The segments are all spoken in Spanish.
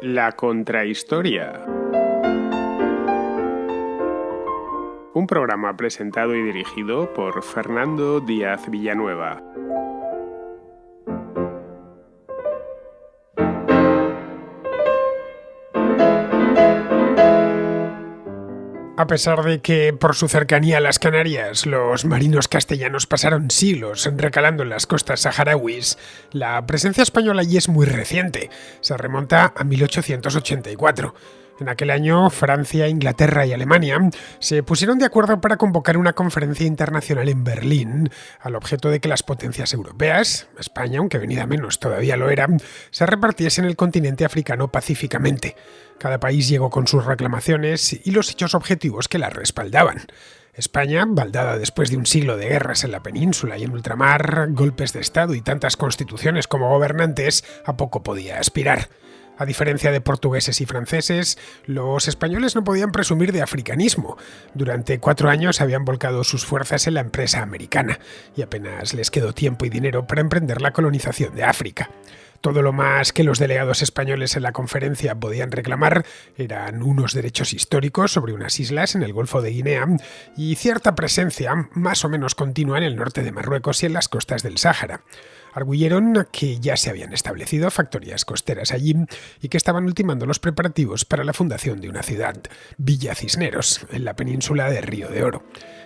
La Contrahistoria. Un programa presentado y dirigido por Fernando Díaz Villanueva. A pesar de que, por su cercanía a las Canarias, los marinos castellanos pasaron siglos recalando en las costas saharauis, la presencia española allí es muy reciente. Se remonta a 1884. En aquel año, Francia, Inglaterra y Alemania se pusieron de acuerdo para convocar una conferencia internacional en Berlín, al objeto de que las potencias europeas, España, aunque venida menos todavía lo era, se repartiesen el continente africano pacíficamente. Cada país llegó con sus reclamaciones y los hechos objetivos que las respaldaban. España, baldada después de un siglo de guerras en la península y en ultramar, golpes de Estado y tantas constituciones como gobernantes, a poco podía aspirar. A diferencia de portugueses y franceses, los españoles no podían presumir de africanismo. Durante 4 años habían volcado sus fuerzas en la empresa americana y apenas les quedó tiempo y dinero para emprender la colonización de África. Todo lo más que los delegados españoles en la conferencia podían reclamar eran unos derechos históricos sobre unas islas en el Golfo de Guinea y cierta presencia más o menos continua en el norte de Marruecos y en las costas del Sáhara. Arguyeron que ya se habían establecido factorías costeras allí y que estaban ultimando los preparativos para la fundación de una ciudad, Villa Cisneros, en la península de Río de Oro.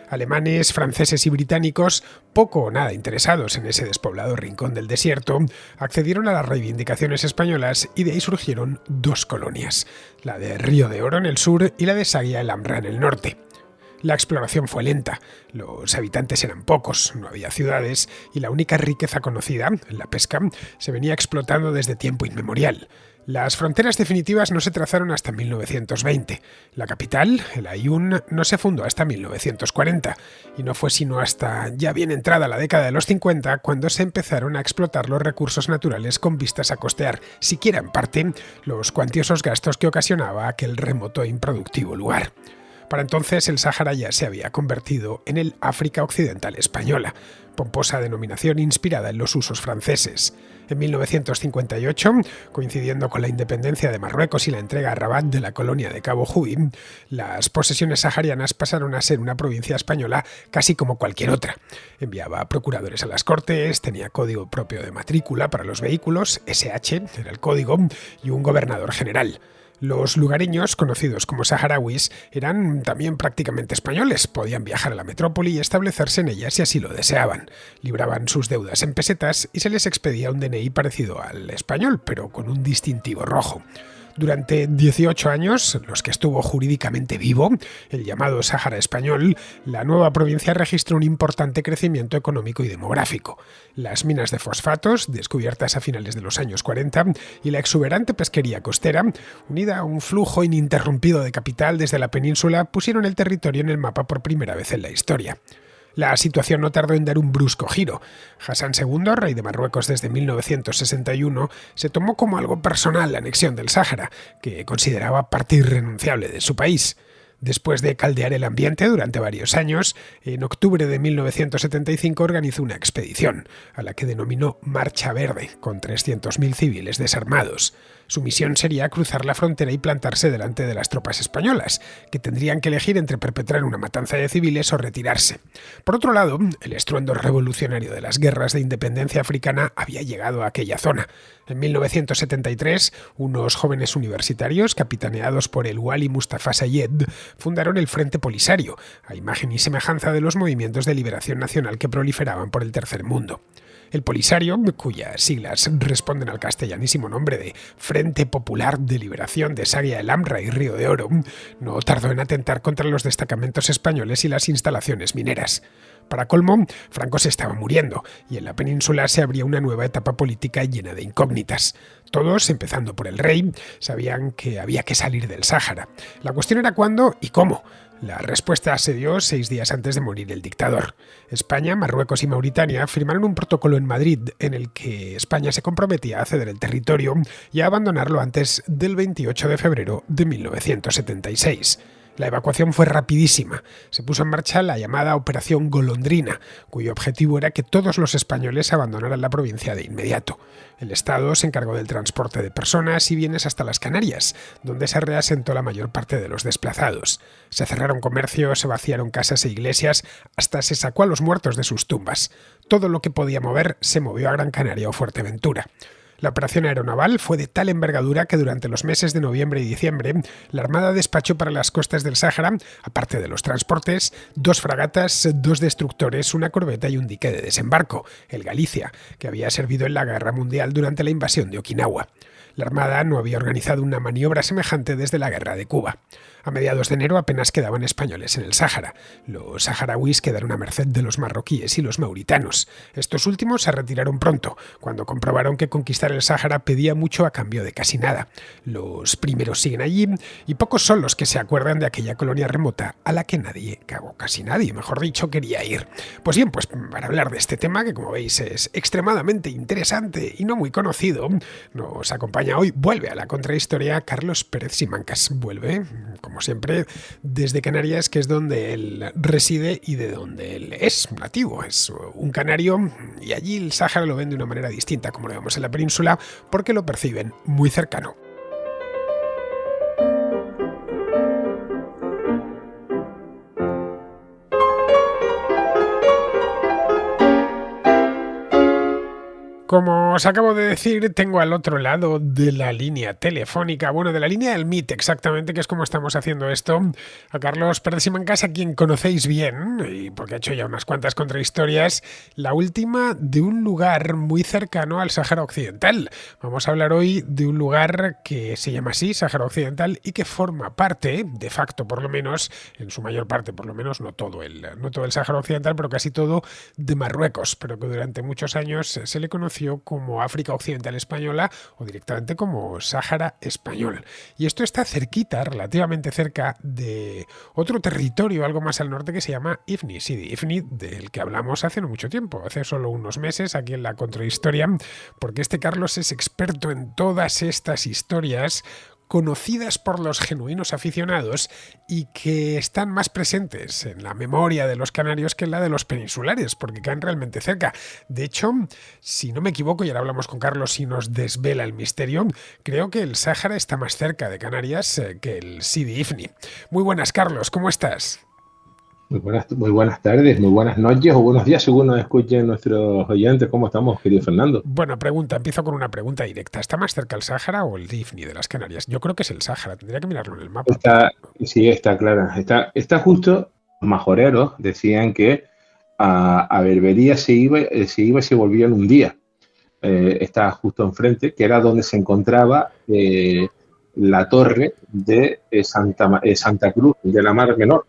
Alemanes, franceses y británicos, poco o nada interesados en ese despoblado rincón del desierto, accedieron a las reivindicaciones españolas y de ahí surgieron 2 colonias, la de Río de Oro en el sur y la de Sagia el Hamra en el norte. La exploración fue lenta, los habitantes eran pocos, no había ciudades y la única riqueza conocida, la pesca, se venía explotando desde tiempo inmemorial. Las fronteras definitivas no se trazaron hasta 1920. La capital, el Aaiún, no se fundó hasta 1940 y no fue sino hasta ya bien entrada la década de los 50 cuando se empezaron a explotar los recursos naturales con vistas a costear, siquiera en parte, los cuantiosos gastos que ocasionaba aquel remoto e improductivo lugar. Para entonces el Sáhara ya se había convertido en el África Occidental Española, pomposa denominación inspirada en los usos franceses. En 1958, coincidiendo con la independencia de Marruecos y la entrega a Rabat de la colonia de Cabo Hui, las posesiones saharianas pasaron a ser una provincia española casi como cualquier otra. Enviaba procuradores a las cortes, tenía código propio de matrícula para los vehículos, SH era el código, y un gobernador general. Los lugareños, conocidos como saharauis, eran también prácticamente españoles, podían viajar a la metrópoli y establecerse en ella si así lo deseaban. Libraban sus deudas en pesetas y se les expedía un DNI parecido al español, pero con un distintivo rojo. Durante 18 años, los que estuvo jurídicamente vivo, el llamado Sáhara español, la nueva provincia registró un importante crecimiento económico y demográfico. Las minas de fosfatos, descubiertas a finales de los años 40, y la exuberante pesquería costera, unida a un flujo ininterrumpido de capital desde la península, pusieron el territorio en el mapa por primera vez en la historia. La situación no tardó en dar un brusco giro. Hassan II, rey de Marruecos desde 1961, se tomó como algo personal la anexión del Sáhara, que consideraba parte irrenunciable de su país. Después de caldear el ambiente durante varios años, en octubre de 1975 organizó una expedición, a la que denominó Marcha Verde, con 300.000 civiles desarmados. Su misión sería cruzar la frontera y plantarse delante de las tropas españolas, que tendrían que elegir entre perpetrar una matanza de civiles o retirarse. Por otro lado, el estruendo revolucionario de las guerras de independencia africana había llegado a aquella zona. En 1973, unos jóvenes universitarios, capitaneados por el Wali Mustafa Sayed, fundaron el Frente Polisario, a imagen y semejanza de los movimientos de liberación nacional que proliferaban por el Tercer Mundo. El Polisario, cuyas siglas responden al castellanísimo nombre de Frente Popular de Liberación de Sagia el Hamra y Río de Oro, no tardó en atentar contra los destacamentos españoles y las instalaciones mineras. Para colmo, Franco se estaba muriendo y en la península se abría una nueva etapa política llena de incógnitas. Todos, empezando por el rey, sabían que había que salir del Sáhara. La cuestión era cuándo y cómo. La respuesta se dio 6 días antes de morir el dictador. España, Marruecos y Mauritania firmaron un protocolo en Madrid en el que España se comprometía a ceder el territorio y a abandonarlo antes del 28 de febrero de 1976. La evacuación fue rapidísima. Se puso en marcha la llamada Operación Golondrina, cuyo objetivo era que todos los españoles abandonaran la provincia de inmediato. El Estado se encargó del transporte de personas y bienes hasta las Canarias, donde se reasentó la mayor parte de los desplazados. Se cerraron comercios, se vaciaron casas e iglesias, hasta se sacó a los muertos de sus tumbas. Todo lo que podía mover se movió a Gran Canaria o Fuerteventura. La operación aeronaval fue de tal envergadura que durante los meses de noviembre y diciembre la Armada despachó para las costas del Sáhara, aparte de los transportes, 2 fragatas, 2 destructores, una corbeta y un dique de desembarco, el Galicia, que había servido en la Guerra Mundial durante la invasión de Okinawa. La Armada no había organizado una maniobra semejante desde la Guerra de Cuba. A mediados de enero apenas quedaban españoles en el Sáhara. Los saharauis quedaron a merced de los marroquíes y los mauritanos. Estos últimos se retiraron pronto, cuando comprobaron que conquistar el Sáhara pedía mucho a cambio de casi nada. Los primeros siguen allí y pocos son los que se acuerdan de aquella colonia remota a la que casi nadie, mejor dicho, quería ir. Pues bien, pues para hablar de este tema, que como veis es extremadamente interesante y no muy conocido, nos acompaña hoy, vuelve a la contrahistoria, Carlos Pérez Simancas. Vuelve, como siempre, desde Canarias, que es donde él reside y de donde él es nativo. Es un canario y allí el Sáhara lo ven de una manera distinta, como lo vemos en la península, porque lo perciben muy cercano. Como os acabo de decir, tengo al otro lado de la línea telefónica, bueno, de la línea del Meet exactamente, que es como estamos haciendo esto, a Carlos Pérez Simancas, a quien conocéis bien, y porque ha hecho ya unas cuantas contrahistorias, la última de un lugar muy cercano al Sáhara Occidental. Vamos a hablar hoy de un lugar que se llama así, Sáhara Occidental, y que forma parte, de facto por lo menos, en su mayor parte por lo menos, no todo el Sáhara Occidental, pero casi todo, de Marruecos, pero que durante muchos años se le conoció como África Occidental Española o directamente como Sáhara Español. Y esto está cerquita, relativamente cerca de otro territorio algo más al norte que se llama Ifni. Sí, de Ifni, del que hablamos hace no mucho tiempo, hace solo unos meses aquí en la Contrahistoria, porque este Carlos es experto en todas estas historias conocidas por los genuinos aficionados y que están más presentes en la memoria de los canarios que en la de los peninsulares, porque caen realmente cerca. De hecho, si no me equivoco, y ahora hablamos con Carlos y nos desvela el misterio, creo que el Sáhara está más cerca de Canarias que el Sidi Ifni. Muy buenas, Carlos, ¿cómo estás? Muy buenas tardes, muy buenas noches o buenos días según nos escuchen nuestros oyentes. ¿Cómo estamos, querido Fernando? Bueno, empiezo con una pregunta directa. ¿Está más cerca el Sáhara o el Ifni de las Canarias? Yo creo que es el Sáhara, tendría que mirarlo en el mapa. Sí, está clara. Está justo, los majoreros decían que a Berbería se iba y se volvía en un día. Está justo enfrente, que era donde se encontraba la torre de Santa Cruz de la Mar Menor.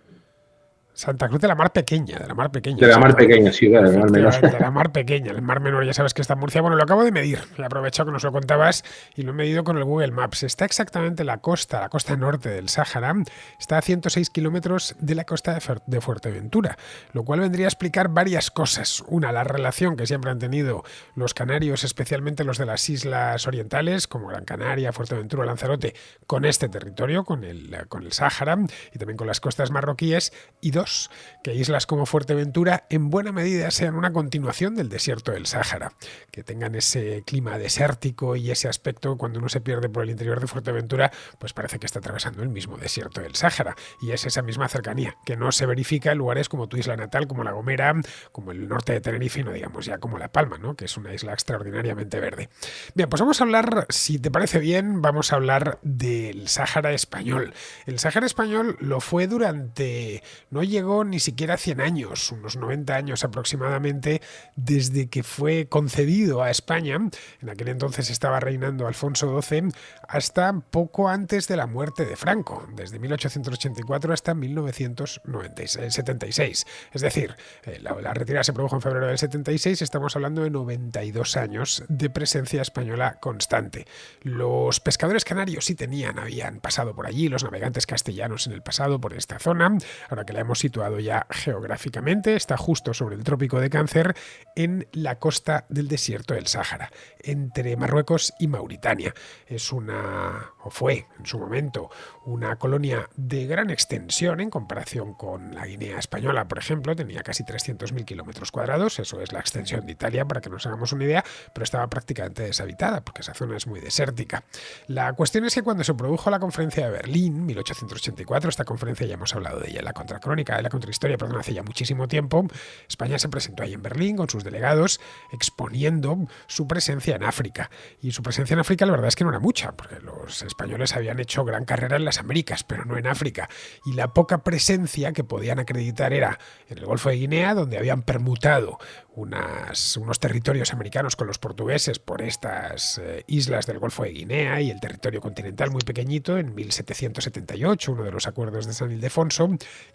Santa Cruz de la Mar Pequeña, de la Mar Pequeña. De la Mar Pequeña, sí, de la Mar Menor. De la Mar Pequeña, el Mar Menor ya sabes que está en Murcia. Bueno, lo acabo de medir, he aprovechado que nos lo contabas y lo he medido con el Google Maps. Está exactamente la costa norte del Sáhara, está a 106 kilómetros de la costa de Fuerteventura, lo cual vendría a explicar varias cosas. Una, la relación que siempre han tenido los canarios, especialmente los de las islas orientales, como Gran Canaria, Fuerteventura, Lanzarote, con este territorio, con el Sáhara y también con las costas marroquíes. Y dos, que islas como Fuerteventura en buena medida sean una continuación del desierto del Sáhara, que tengan ese clima desértico y ese aspecto. Cuando uno se pierde por el interior de Fuerteventura, pues parece que está atravesando el mismo desierto del Sáhara, y es esa misma cercanía que no se verifica en lugares como tu isla natal, como La Gomera, como el norte de Tenerife y no digamos ya como La Palma, ¿no?, que es una isla extraordinariamente verde. Bien, pues vamos a hablar, si te parece bien, vamos a hablar del Sáhara español. El Sáhara español lo fue durante, no llegó ni siquiera 100 años, unos 90 años aproximadamente, desde que fue concedido a España. En aquel entonces estaba reinando Alfonso XII, hasta poco antes de la muerte de Franco, desde 1884 hasta 1976. Es decir, la retirada se produjo en febrero del 76, estamos hablando de 92 años de presencia española constante. Los pescadores canarios sí habían pasado por allí, los navegantes castellanos en el pasado por esta zona. Ahora que la hemos situado ya geográficamente, está justo sobre el Trópico de Cáncer, en la costa del desierto del Sáhara, entre Marruecos y Mauritania. Es una o fue en su momento una colonia de gran extensión en comparación con la Guinea española, por ejemplo, tenía casi 300.000 kilómetros cuadrados, eso es la extensión de Italia para que nos hagamos una idea, pero estaba prácticamente deshabitada porque esa zona es muy desértica. La cuestión es que cuando se produjo la conferencia de Berlín, 1884, esta conferencia ya hemos hablado de ella en la contracrónica, de la contrahistoria, perdón, hace ya muchísimo tiempo, España se presentó ahí en Berlín con sus delegados exponiendo su presencia en África. Y su presencia en África la verdad es que no era mucha, porque los españoles habían hecho gran carrera en las Américas, pero no en África. Y la poca presencia que podían acreditar era en el Golfo de Guinea, donde habían permutado unos territorios americanos con los portugueses por estas islas del Golfo de Guinea y el territorio continental muy pequeñito en 1778, uno de los acuerdos de San Ildefonso,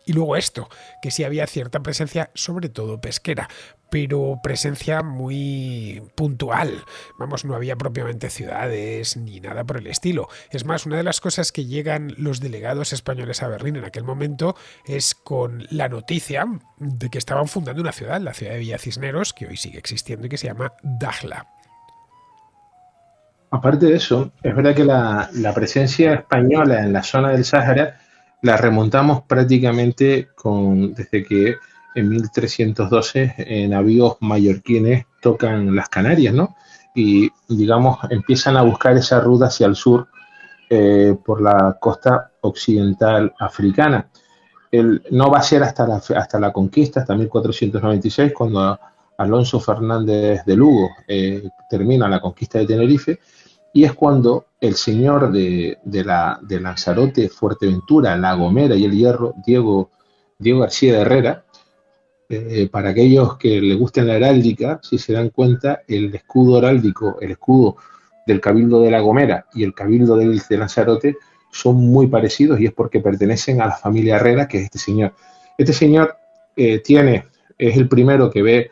y luego esto, que sí había cierta presencia, sobre todo pesquera, pero presencia muy puntual. Vamos, no había propiamente ciudades ni nada por el estilo. Es más, una de las cosas que llegan los delegados españoles a Berlín en aquel momento es con la noticia de que estaban fundando una ciudad, la ciudad de Villa Cisneros, que hoy sigue existiendo y que se llama Dakhla. Aparte de eso, es verdad que la presencia española en la zona del Sáhara la remontamos prácticamente desde que en 1312 navíos mallorquines tocan las Canarias, ¿no? Y, digamos, empiezan a buscar esa ruta hacia el sur por la costa occidental africana. No va a ser hasta la conquista, hasta 1496, cuando Alonso Fernández de Lugo termina la conquista de Tenerife, y es cuando el señor de Lanzarote, Fuerteventura, La Gomera y el Hierro, Diego García de Herrera, para aquellos que les gusten la heráldica, si se dan cuenta, el escudo heráldico, el escudo del Cabildo de La Gomera y el Cabildo de Lanzarote son muy parecidos, y es porque pertenecen a la familia Herrera, que es este señor. Este señor es el primero que ve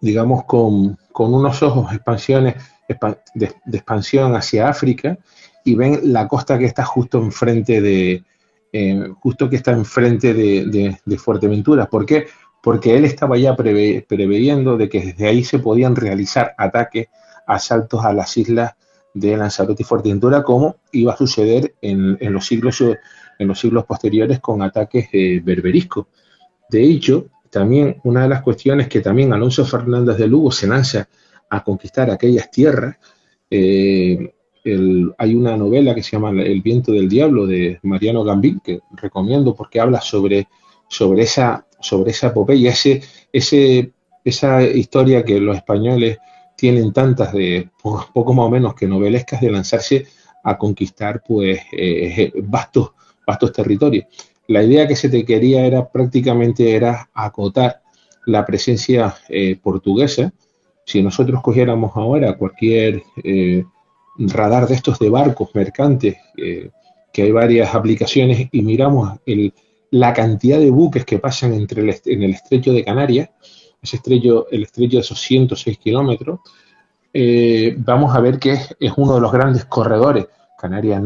digamos, con unos ojos de expansión hacia África, y ven la costa que está justo enfrente de Fuerteventura. ¿Por qué? Porque él estaba ya preveyendo de que desde ahí se podían realizar ataques, asaltos a las islas de Lanzarote y Fuerteventura, como iba a suceder en los siglos posteriores con ataques berberiscos. De hecho, también una de las cuestiones que también Alonso Fernández de Lugo se lanza a conquistar aquellas tierras. Hay una novela que se llama El viento del diablo, de Mariano Gambín, que recomiendo porque habla sobre esa epopeya, esa historia que los españoles tienen tantas, de poco más o menos que novelescas, de lanzarse a conquistar pues vastos territorios. La idea que se te quería era prácticamente acotar la presencia portuguesa. Si nosotros cogiéramos ahora cualquier radar de estos de barcos mercantes, que hay varias aplicaciones, y miramos la cantidad de buques que pasan en el estrecho de Canarias, el estrecho de esos 106 kilómetros, vamos a ver que es uno de los grandes corredores. Canarias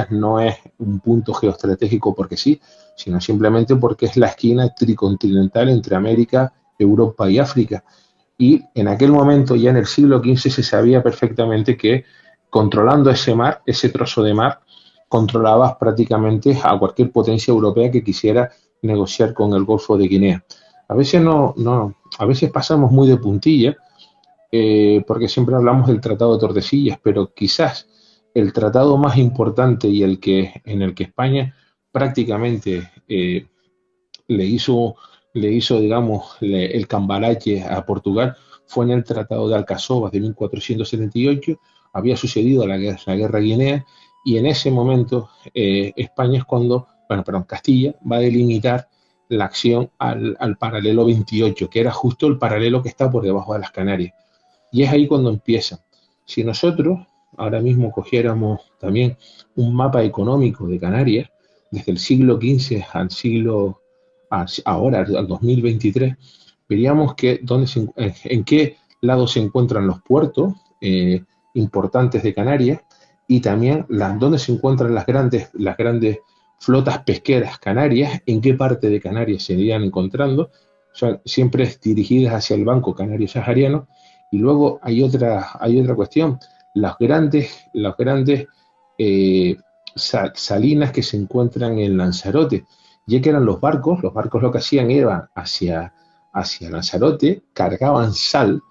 no es un punto geoestratégico porque sí, sino simplemente porque es la esquina tricontinental entre América, Europa y África. Y en aquel momento, ya en el siglo XV, se sabía perfectamente que controlando ese mar, ese trozo de mar, controlabas prácticamente a cualquier potencia europea que quisiera negociar con el Golfo de Guinea. A veces pasamos muy de puntilla, porque siempre hablamos del Tratado de Tordesillas, pero quizás el tratado más importante y en el que España prácticamente le hizo, digamos, el cambalache a Portugal, fue en el Tratado de Alcazovas de 1478. Había sucedido la guerra guinea, y en ese momento Castilla va a delimitar la acción al paralelo 28, que era justo el paralelo que está por debajo de las Canarias. Y es ahí cuando empieza. Si nosotros ahora mismo cogiéramos también un mapa económico de Canarias, desde el siglo XV al 2023, veríamos que en qué lado se encuentran los puertos importantes de Canarias, y también dónde se encuentran las grandes flotas pesqueras canarias, en qué parte de Canarias se irían encontrando, o sea, siempre dirigidas hacia el Banco Canario Sahariano. Y luego hay otra cuestión. las grandes eh, salinas que se encuentran en Lanzarote, ya que eran los barcos lo que hacían era hacia Lanzarote, cargaban sal,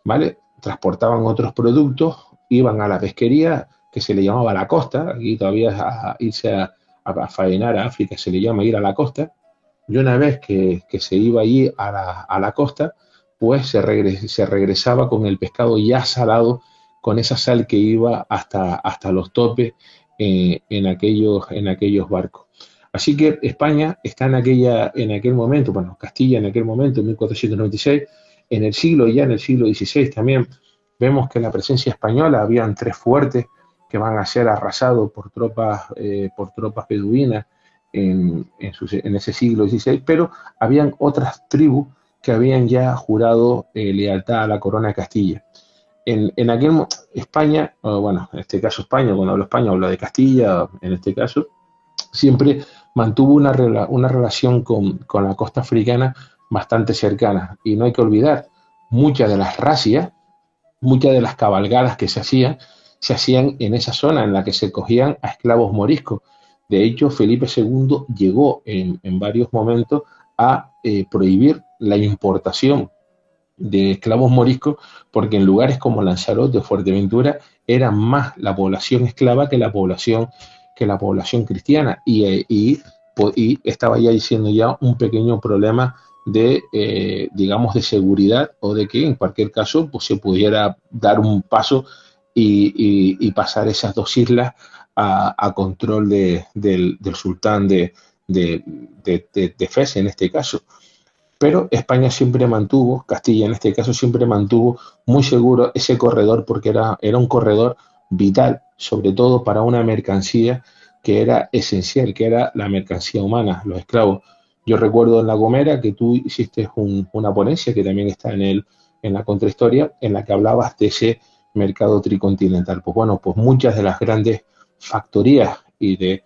¿vale? Transportaban otros productos, iban a la pesquería que se le llamaba la costa, aquí todavía irse a faenar a África se le llama ir a la costa, y una vez que se iba allí a la costa, pues se regresaba con el pescado ya salado, con esa sal que iba hasta los topes en aquellos barcos. Así que España está en aquel momento, bueno, Castilla en aquel momento, en 1496, en el siglo XVI también, vemos que la presencia española, habían tres fuertes que van a ser arrasados por tropas beduinas en ese siglo XVI, pero habían otras tribus que habían ya jurado lealtad a la corona de Castilla. En aquel España, bueno, en este caso España, cuando hablo España hablo de Castilla, en este caso, siempre mantuvo una relación con la costa africana bastante cercana. Y no hay que olvidar, muchas de las racias, muchas de las cabalgadas que se hacían en esa zona en la que se cogían a esclavos moriscos. De hecho, Felipe II llegó en varios momentos a prohibir la importación de esclavos moriscos, porque en lugares como Lanzarote o Fuerteventura era más la población esclava que la población cristiana, y estaba ya diciendo ya un pequeño problema digamos, de seguridad, o de que en cualquier caso pues, se pudiera dar un paso y pasar esas dos islas a control del sultán de Fez en este caso. Pero España siempre mantuvo, Castilla en este caso siempre mantuvo muy seguro ese corredor, porque era un corredor vital, sobre todo para una mercancía que era esencial, que era la mercancía humana, los esclavos. Yo recuerdo en La Gomera que tú hiciste una ponencia que también está en la contrahistoria, en la que hablabas de ese mercado tricontinental. Pues bueno, pues muchas de las grandes factorías y de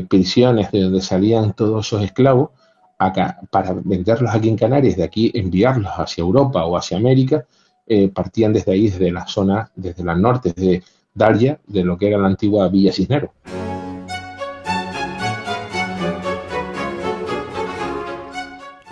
prisiones de donde salían todos esos esclavos, acá, para venderlos aquí en Canarias, de aquí enviarlos hacia Europa o hacia América, partían desde ahí, desde la zona, desde la norte, de Darya, de lo que era la antigua Villa Cisneros.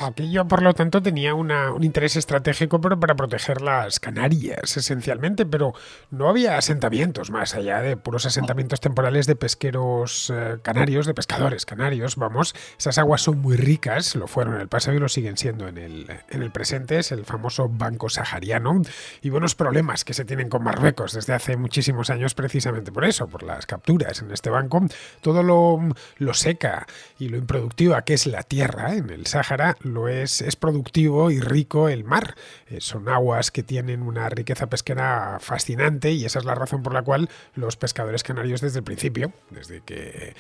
Aquello, por lo tanto, tenía un interés estratégico, pero para proteger las Canarias, esencialmente, pero no había asentamientos más allá de puros asentamientos temporales de pesqueros canarios, de pescadores canarios, vamos. Esas aguas son muy ricas, lo fueron en el pasado y lo siguen siendo en el presente, es el famoso Banco Sahariano, y buenos problemas que se tienen con Marruecos desde hace muchísimos años precisamente por eso, por las capturas en este banco. Todo lo seca y lo improductiva que es la tierra en el Sáhara, lo es productivo y rico el mar. Son aguas que tienen una riqueza pesquera fascinante, y esa es la razón por la cual los pescadores canarios desde el principio, desde que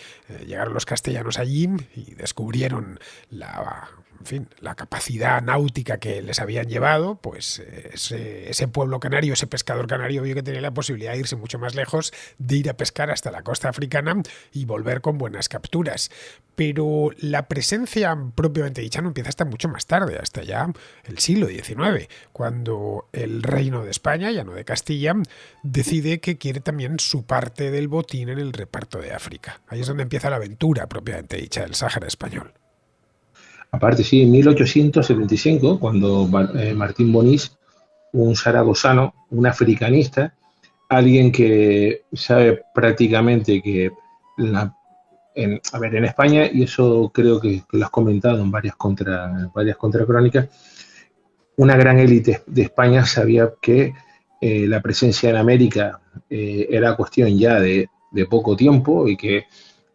llegaron los castellanos allí y descubrieron la capacidad náutica que les habían llevado, pues ese pueblo canario, ese pescador canario vio que tenía la posibilidad de irse mucho más lejos, de ir a pescar hasta la costa africana y volver con buenas capturas. Pero la presencia propiamente dicha no empieza hasta mucho más tarde, hasta ya el siglo XIX, cuando el reino de España, ya no de Castilla, decide que quiere también su parte del botín en el reparto de África. Ahí es donde empieza la aventura propiamente dicha del Sáhara español. Aparte, sí, en 1875, cuando Martín Bonís, un zaragozano, un africanista, alguien que sabe prácticamente que en España, y eso creo que lo has comentado en varias contracrónicas, una gran élite de España sabía que la presencia en América era cuestión ya de poco tiempo, y que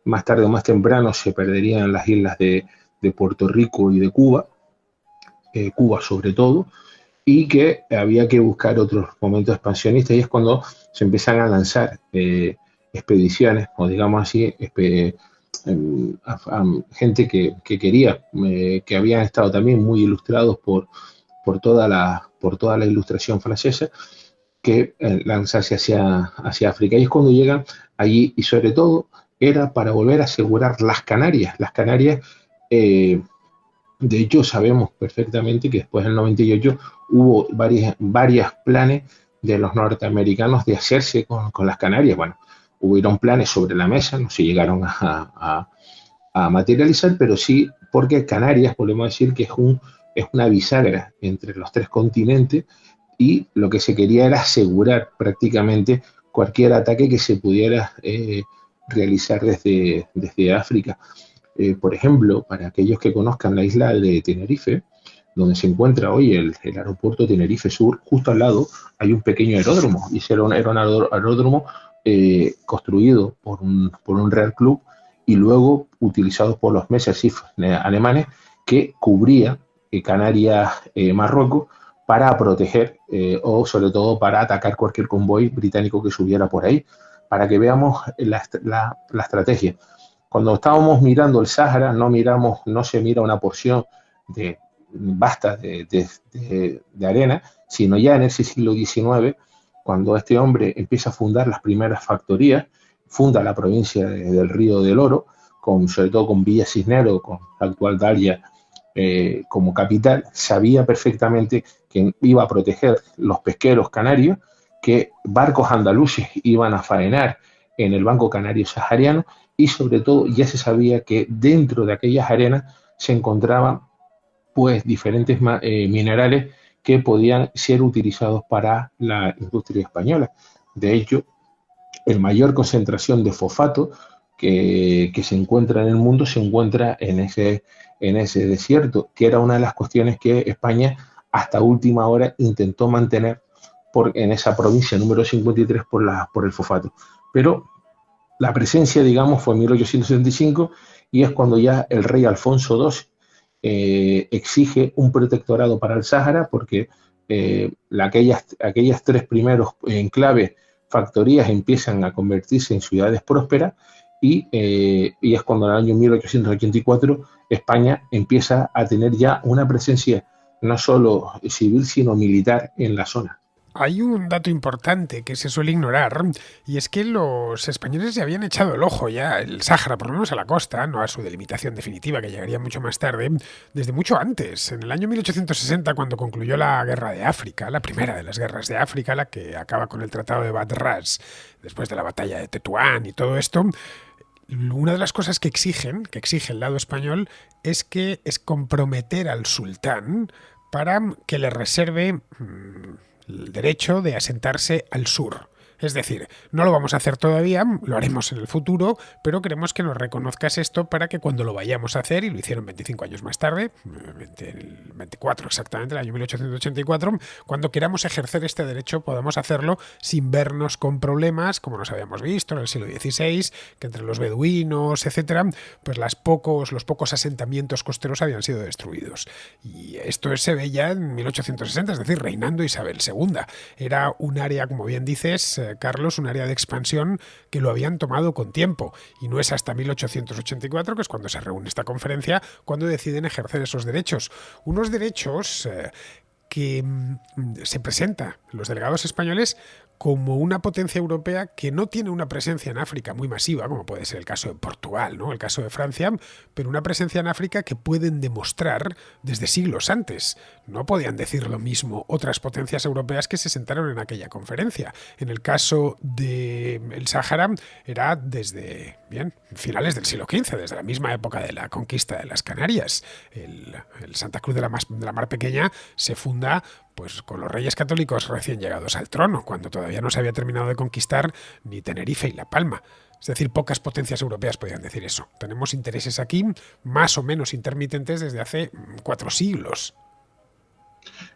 más tarde o más temprano se perderían las islas de Puerto Rico y de Cuba, Cuba sobre todo, y que había que buscar otros momentos expansionistas, y es cuando se empiezan a lanzar expediciones, o digamos así, gente que quería, que habían estado también muy ilustrados por toda la ilustración francesa, que lanzarse hacia África. Y es cuando llegan allí, y sobre todo era para volver a asegurar las Canarias. Las Canarias, de hecho, sabemos perfectamente que después del 98 hubo varias planes de los norteamericanos de hacerse con las Canarias. Bueno, hubieron planes sobre la mesa, no se llegaron a materializar, pero sí porque Canarias, podemos decir que es una bisagra entre los tres continentes y lo que se quería era asegurar prácticamente cualquier ataque que se pudiera realizar desde África. Por ejemplo, para aquellos que conozcan la isla de Tenerife, donde se encuentra hoy el aeropuerto Tenerife Sur, justo al lado hay un pequeño aeródromo, y ese era un aeródromo construido por un Real Club y luego utilizado por los Messerschmitt alemanes, que cubría Canarias, Marruecos, para proteger o sobre todo para atacar cualquier convoy británico que subiera por ahí, para que veamos la estrategia. Cuando estábamos mirando el Sáhara, no se mira una porción vasta de arena, sino ya en ese siglo XIX, cuando este hombre empieza a fundar las primeras factorías, funda la provincia del Río del Oro, sobre todo con Villa Cisneros, con la actual Dalia como capital, sabía perfectamente que iba a proteger los pesqueros canarios, que barcos andaluces iban a faenar en el Banco Canario Sahariano, y sobre todo ya se sabía que dentro de aquellas arenas se encontraban pues diferentes minerales que podían ser utilizados para la industria española. De hecho, la mayor concentración de fosfato que se encuentra en el mundo se encuentra en ese desierto, que era una de las cuestiones que España hasta última hora intentó mantener en esa provincia número 53 por el fosfato. Pero la presencia, digamos, fue en 1875, y es cuando ya el rey Alfonso II exige un protectorado para el Sáhara, porque aquellas tres primeros enclaves, factorías, empiezan a convertirse en ciudades prósperas, y es cuando en el año 1884 España empieza a tener ya una presencia no solo civil, sino militar en la zona. Hay un dato importante que se suele ignorar, y es que los españoles ya habían echado el ojo ya el Sáhara, por lo menos a la costa, no a su delimitación definitiva, que llegaría mucho más tarde, desde mucho antes. En el año 1860, cuando concluyó la Guerra de África, la primera de las guerras de África, la que acaba con el Tratado de Badras, después de la batalla de Tetuán y todo esto, una de las cosas que exige el lado español, es comprometer al sultán para que le reserve el derecho de asentarse al sur. Es decir, no lo vamos a hacer todavía, lo haremos en el futuro, pero queremos que nos reconozcas esto para que cuando lo vayamos a hacer, y lo hicieron 25 años más tarde, el 24 exactamente, el año 1884, cuando queramos ejercer este derecho podamos hacerlo sin vernos con problemas, como nos habíamos visto en el siglo XVI, que entre los beduinos, etcétera, pues los pocos asentamientos costeros habían sido destruidos. Y esto se ve ya en 1860, es decir, reinando Isabel II. Era un área, como bien dices, Carlos, un área de expansión que lo habían tomado con tiempo, y no es hasta 1884, que es cuando se reúne esta conferencia, cuando deciden ejercer esos derechos. Unos derechos que se presenta los delegados españoles como una potencia europea que no tiene una presencia en África muy masiva, como puede ser el caso de Portugal, ¿no?, el caso de Francia, pero una presencia en África que pueden demostrar desde siglos antes. No podían decir lo mismo otras potencias europeas que se sentaron en aquella conferencia. En el caso del Sáhara era desde finales del siglo XV, desde la misma época de la conquista de las Canarias. El Santa Cruz de la Mar Pequeña se funda pues con los reyes católicos recién llegados al trono, cuando todavía no se había terminado de conquistar ni Tenerife y La Palma. Es decir, pocas potencias europeas podían decir eso. Tenemos intereses aquí más o menos intermitentes desde hace 4 siglos.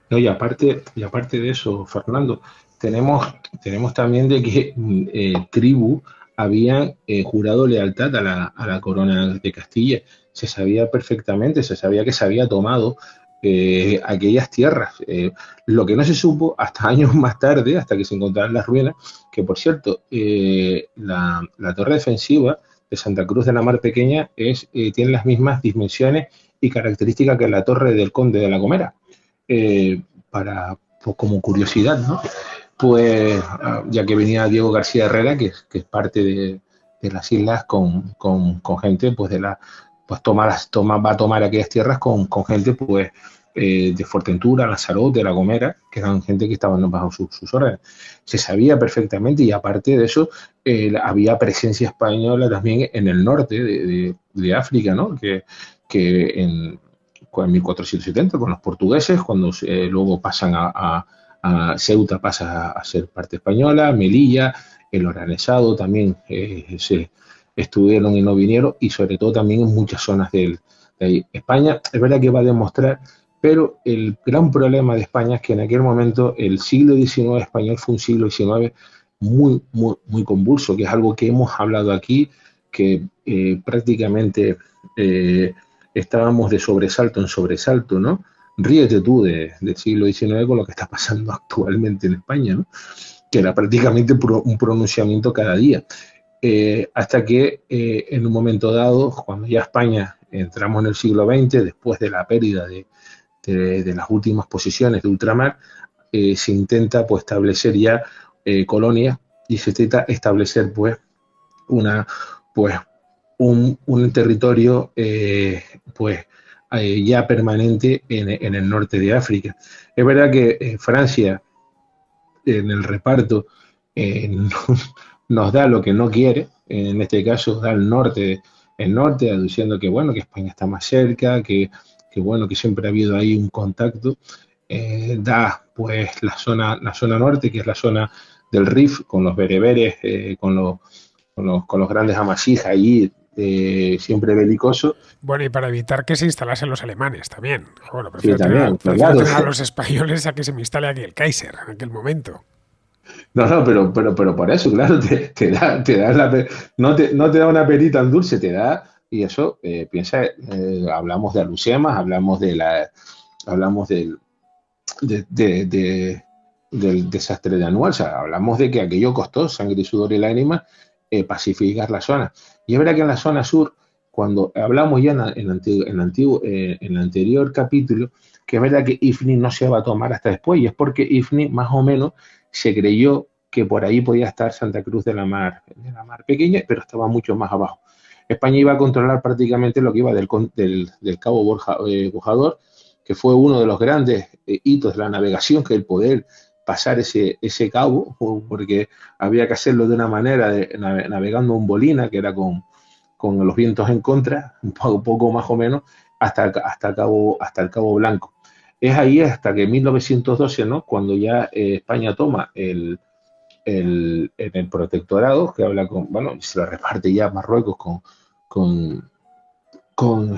No, y aparte de eso, Fernando, tenemos también de que tribus habían jurado lealtad a la corona de Castilla. Se sabía perfectamente, se sabía que se había tomado aquellas tierras. Lo que no se supo hasta años más tarde, hasta que se encontraron las ruinas, que por cierto, la torre defensiva de Santa Cruz de la Mar Pequeña tiene las mismas dimensiones y características que la torre del Conde de la Gomera. Pues como curiosidad, ¿no? Pues ya que venía Diego García Herrera, que es parte de las islas con gente, pues va a tomar aquellas tierras con gente, pues de Fuerteventura, Lanzarote, La Gomera, que eran gente que estaban bajo sus órdenes. Se sabía perfectamente y aparte de eso había presencia española también en el norte de África, ¿no? Que en 1470 con los portugueses, cuando luego pasan a Ceuta pasa a ser parte española, Melilla, el Oranezado también se estuvieron y no vinieron, y sobre todo también en muchas zonas de ahí. España es verdad que va a demostrar, pero el gran problema de España es que en aquel momento el siglo XIX español fue un siglo XIX muy, muy, muy convulso, que es algo que hemos hablado aquí, que prácticamente estábamos de sobresalto en sobresalto, ¿no? Ríete tú del siglo XIX con lo que está pasando actualmente en España, ¿no? Que era prácticamente un pronunciamiento cada día. Hasta que en un momento dado, cuando ya España entramos en el siglo XX, después de la pérdida de las últimas posiciones de ultramar, se intenta pues establecer ya colonias y se intenta establecer pues una pues un territorio pues ya permanente en el norte de África. Es verdad que Francia en el reparto nos da lo que no quiere, en este caso da el norte, aduciendo que bueno, que España está más cerca, que bueno, que siempre ha habido ahí un contacto, da pues la zona norte, que es la zona del Rif, con los bereberes, con los grandes amasís allí, siempre belicoso. Bueno, y para evitar que se instalasen los alemanes también. Bueno, Sí, también, prefiero claro. tener a los españoles a que se me instale aquí el Kaiser en aquel momento. No, pero por eso, claro, te da no te da una perita tan dulce, te da, y eso, piensa, hablamos de alucemas, hablamos del desastre de Anual, o sea, hablamos de que aquello costó sangre, sudor y lágrimas, pacificar la zona. Y es verdad que en la zona sur, cuando hablamos ya en el anterior capítulo, que es verdad que Ifni no se va a tomar hasta después, y es porque Ifni más o menos se creyó que por ahí podía estar Santa Cruz de la Mar Pequeña, pero estaba mucho más abajo. España iba a controlar prácticamente lo que iba del Cabo Bojador, que fue uno de los grandes hitos de la navegación, que el poder pasar ese cabo, porque había que hacerlo de una manera, navegando un bolina, que era con los vientos en contra, un poco más o menos, hasta el Cabo Blanco. Es ahí hasta que en 1912, ¿no? Cuando ya España toma el protectorado, que habla bueno, se lo reparte ya Marruecos con, con,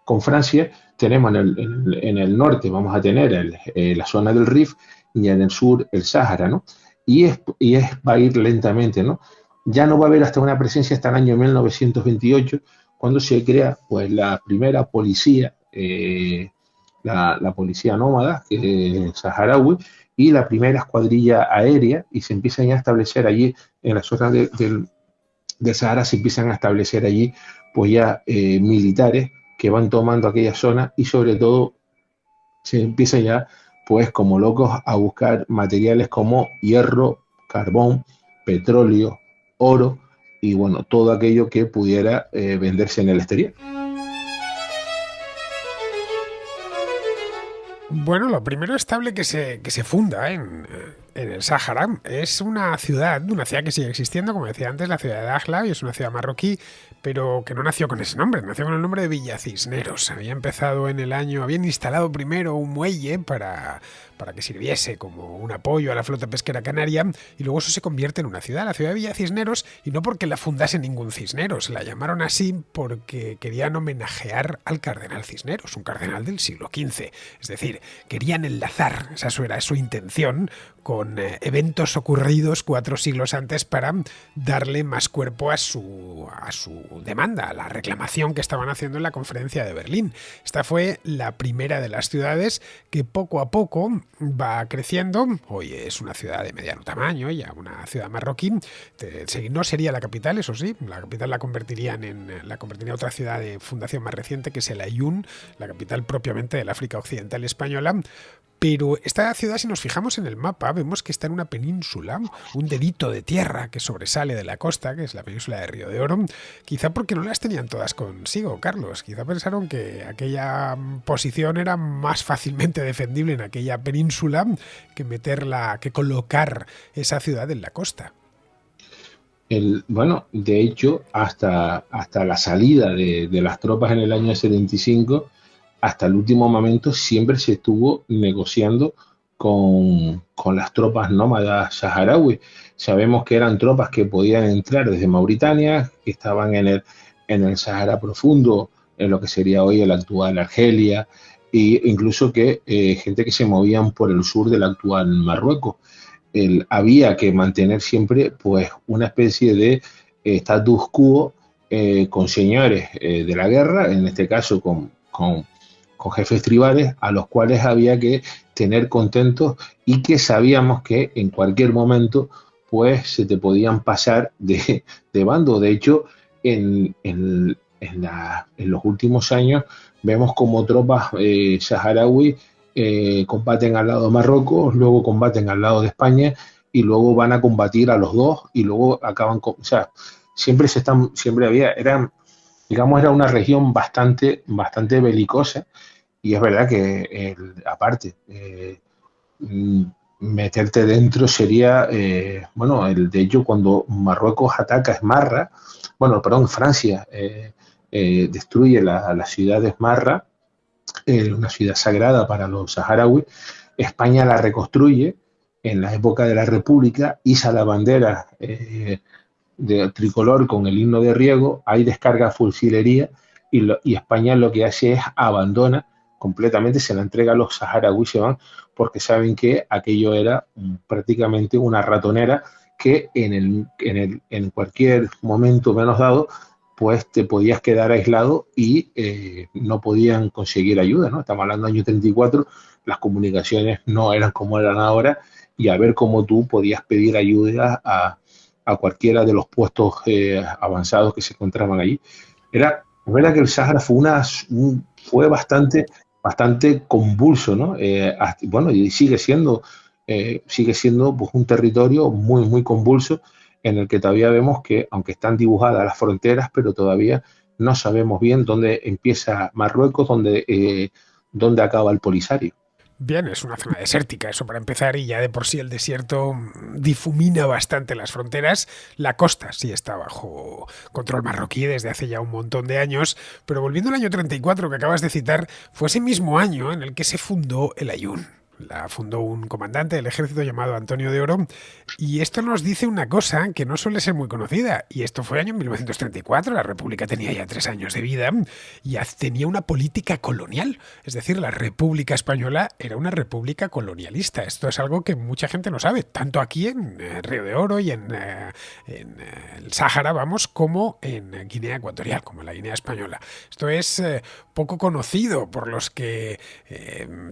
con Francia, tenemos en el norte, vamos a tener la zona del Rif, y en el sur el Sáhara, ¿no? Va a ir lentamente, ¿no? Ya no va a haber hasta una presencia hasta el año 1928, cuando se crea pues la primera policía, la policía nómada, que es saharaui, y la primera escuadrilla aérea, y se empiezan a establecer allí, en la zona del Sahara, se empiezan a establecer allí pues ya militares que van tomando aquella zona, y sobre todo se empiezan ya pues como locos a buscar materiales como hierro, carbón, petróleo, oro, y bueno, todo aquello que pudiera venderse en el exterior. Bueno, lo primero estable que se funda en el Sáhara es una ciudad que sigue existiendo, como decía antes, la ciudad de Dakhla, y es una ciudad marroquí, pero que no nació con ese nombre, nació con el nombre de Villa Cisneros. Habían instalado primero un muelle para que sirviese como un apoyo a la flota pesquera canaria, y luego eso se convierte en una ciudad, la ciudad de Villa Cisneros, y no porque la fundase ningún Cisneros, la llamaron así porque querían homenajear al cardenal Cisneros, un cardenal del siglo XV, es decir, querían enlazar, esa era su intención, con eventos ocurridos 4 siglos antes para darle más cuerpo a su demanda, a la reclamación que estaban haciendo en la conferencia de Berlín. Esta fue la primera de las ciudades que poco a poco va creciendo. Hoy es una ciudad de mediano tamaño, ya una ciudad marroquí. No sería la capital, eso sí, la capital la convertiría en otra ciudad de fundación más reciente, que es el Aaiún, la capital propiamente del África Occidental española, Pero esta ciudad, si nos fijamos en el mapa, vemos que está en una península, un dedito de tierra que sobresale de la costa, que es la península de Río de Oro, quizá porque no las tenían todas consigo, Carlos. Quizá pensaron que aquella posición era más fácilmente defendible en aquella península que colocar esa ciudad en la costa. Bueno, de hecho, hasta la salida de las tropas en el año 75, hasta el último momento, siempre se estuvo negociando con las tropas nómadas saharauis. Sabemos que eran tropas que podían entrar desde Mauritania, que estaban en el Sahara profundo, en lo que sería hoy el actual Argelia, e incluso que gente que se movían por el sur del actual Marruecos. Había que mantener siempre pues una especie de status quo con señores de la guerra, en este caso con jefes tribales, a los cuales había que tener contentos y que sabíamos que en cualquier momento pues se te podían pasar de bando. De hecho, en los últimos años vemos como tropas saharauis combaten al lado de Marruecos, luego combaten al lado de España y luego van a combatir a los dos y luego acaban con, o sea, siempre había, digamos, era una región bastante belicosa, y es verdad que aparte meterte dentro sería, bueno, de hecho cuando Marruecos ataca Esmarra, bueno, perdón, Francia destruye la ciudad de Esmarra, una ciudad sagrada para los saharauis. España la reconstruye en la época de la República, iza la bandera de tricolor con el himno de riego, hay descarga fusilería y España lo que hace es abandona completamente, se la entrega a los saharauis, se van porque saben que aquello era prácticamente una ratonera que en cualquier momento menos dado pues te podías quedar aislado y no podían conseguir ayuda, ¿no? Estamos hablando del año 34, las comunicaciones no eran como eran ahora, y a ver cómo tú podías pedir ayuda a cualquiera de los puestos avanzados que se encontraban allí. Es verdad que el Sahara fue bastante convulso, ¿no? Bueno, y sigue siendo pues, un territorio muy convulso, en el que todavía vemos que, aunque están dibujadas las fronteras, pero todavía no sabemos bien dónde empieza Marruecos, dónde acaba el Polisario. Bien, es una zona desértica, eso para empezar, y ya de por sí el desierto difumina bastante las fronteras. La costa sí está bajo control marroquí desde hace ya un montón de años, pero volviendo al año 34 que acabas de citar, fue ese mismo año en el que se fundó el Ayun. La fundó un comandante del ejército llamado Antonio de Oro, y esto nos dice una cosa que no suele ser muy conocida, y esto fue año 1934, la República tenía ya 3 años de vida y tenía una política colonial, es decir, la República Española era una república colonialista. Esto es algo que mucha gente no sabe, tanto aquí en Río de Oro y en el Sáhara, vamos, como en Guinea Ecuatorial, como en la Guinea Española. Esto es poco conocido por los que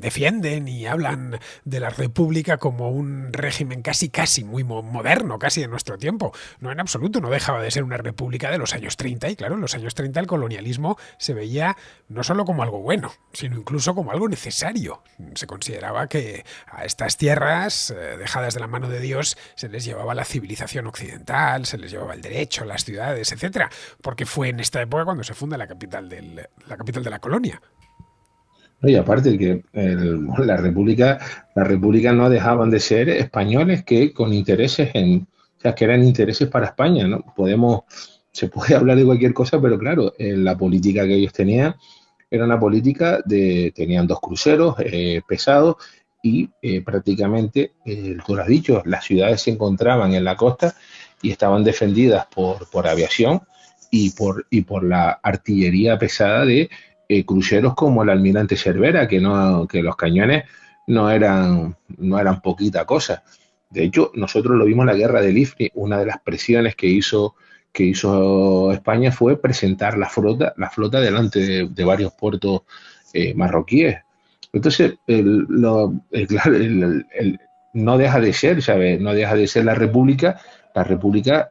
defienden y hablan de la República como un régimen casi muy moderno, casi de nuestro tiempo. No, en absoluto, no dejaba de ser una república de los años 30, y claro, en los años 30 el colonialismo se veía no solo como algo bueno, sino incluso como algo necesario. Se consideraba que a estas tierras dejadas de la mano de Dios se les llevaba la civilización occidental, se les llevaba el derecho, las ciudades, etcétera, porque fue en esta época cuando se funda la capital de la colonia. Y aparte que la República no dejaban de ser españoles que con intereses o sea, que eran intereses para España, ¿no? Se puede hablar de cualquier cosa, pero claro, la política que ellos tenían era una política tenían 2 cruceros pesados y prácticamente, tú lo has dicho, las ciudades se encontraban en la costa y estaban defendidas por aviación y por la artillería pesada de cruceros como el Almirante Cervera, que los cañones no eran poquita cosa. De hecho, nosotros lo vimos en la guerra del Ifni. Una de las presiones que hizo España fue presentar la flota delante de varios puertos marroquíes. Entonces, claro, no deja de ser, ¿sabes? No deja de ser la República. La República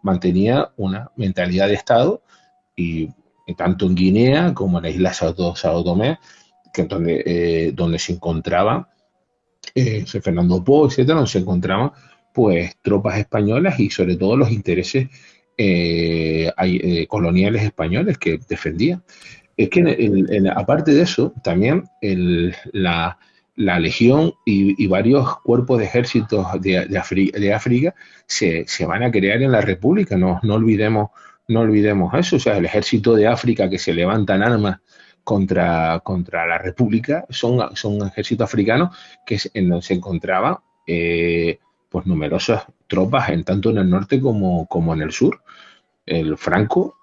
mantenía una mentalidad de Estado, y tanto en Guinea como en la isla Sao Tomé, que donde se encontraban Fernando Po, etcétera, donde se encontraban pues tropas españolas y sobre todo los intereses coloniales españoles que defendían. Es que aparte de eso, también la Legión y varios cuerpos de ejércitos de África se van a crear en la República. No olvidemos eso. O sea, el ejército de África que se levanta en armas contra la República son ejércitos africanos en donde se encontraban pues numerosas tropas, tanto en el norte como en el sur. El Franco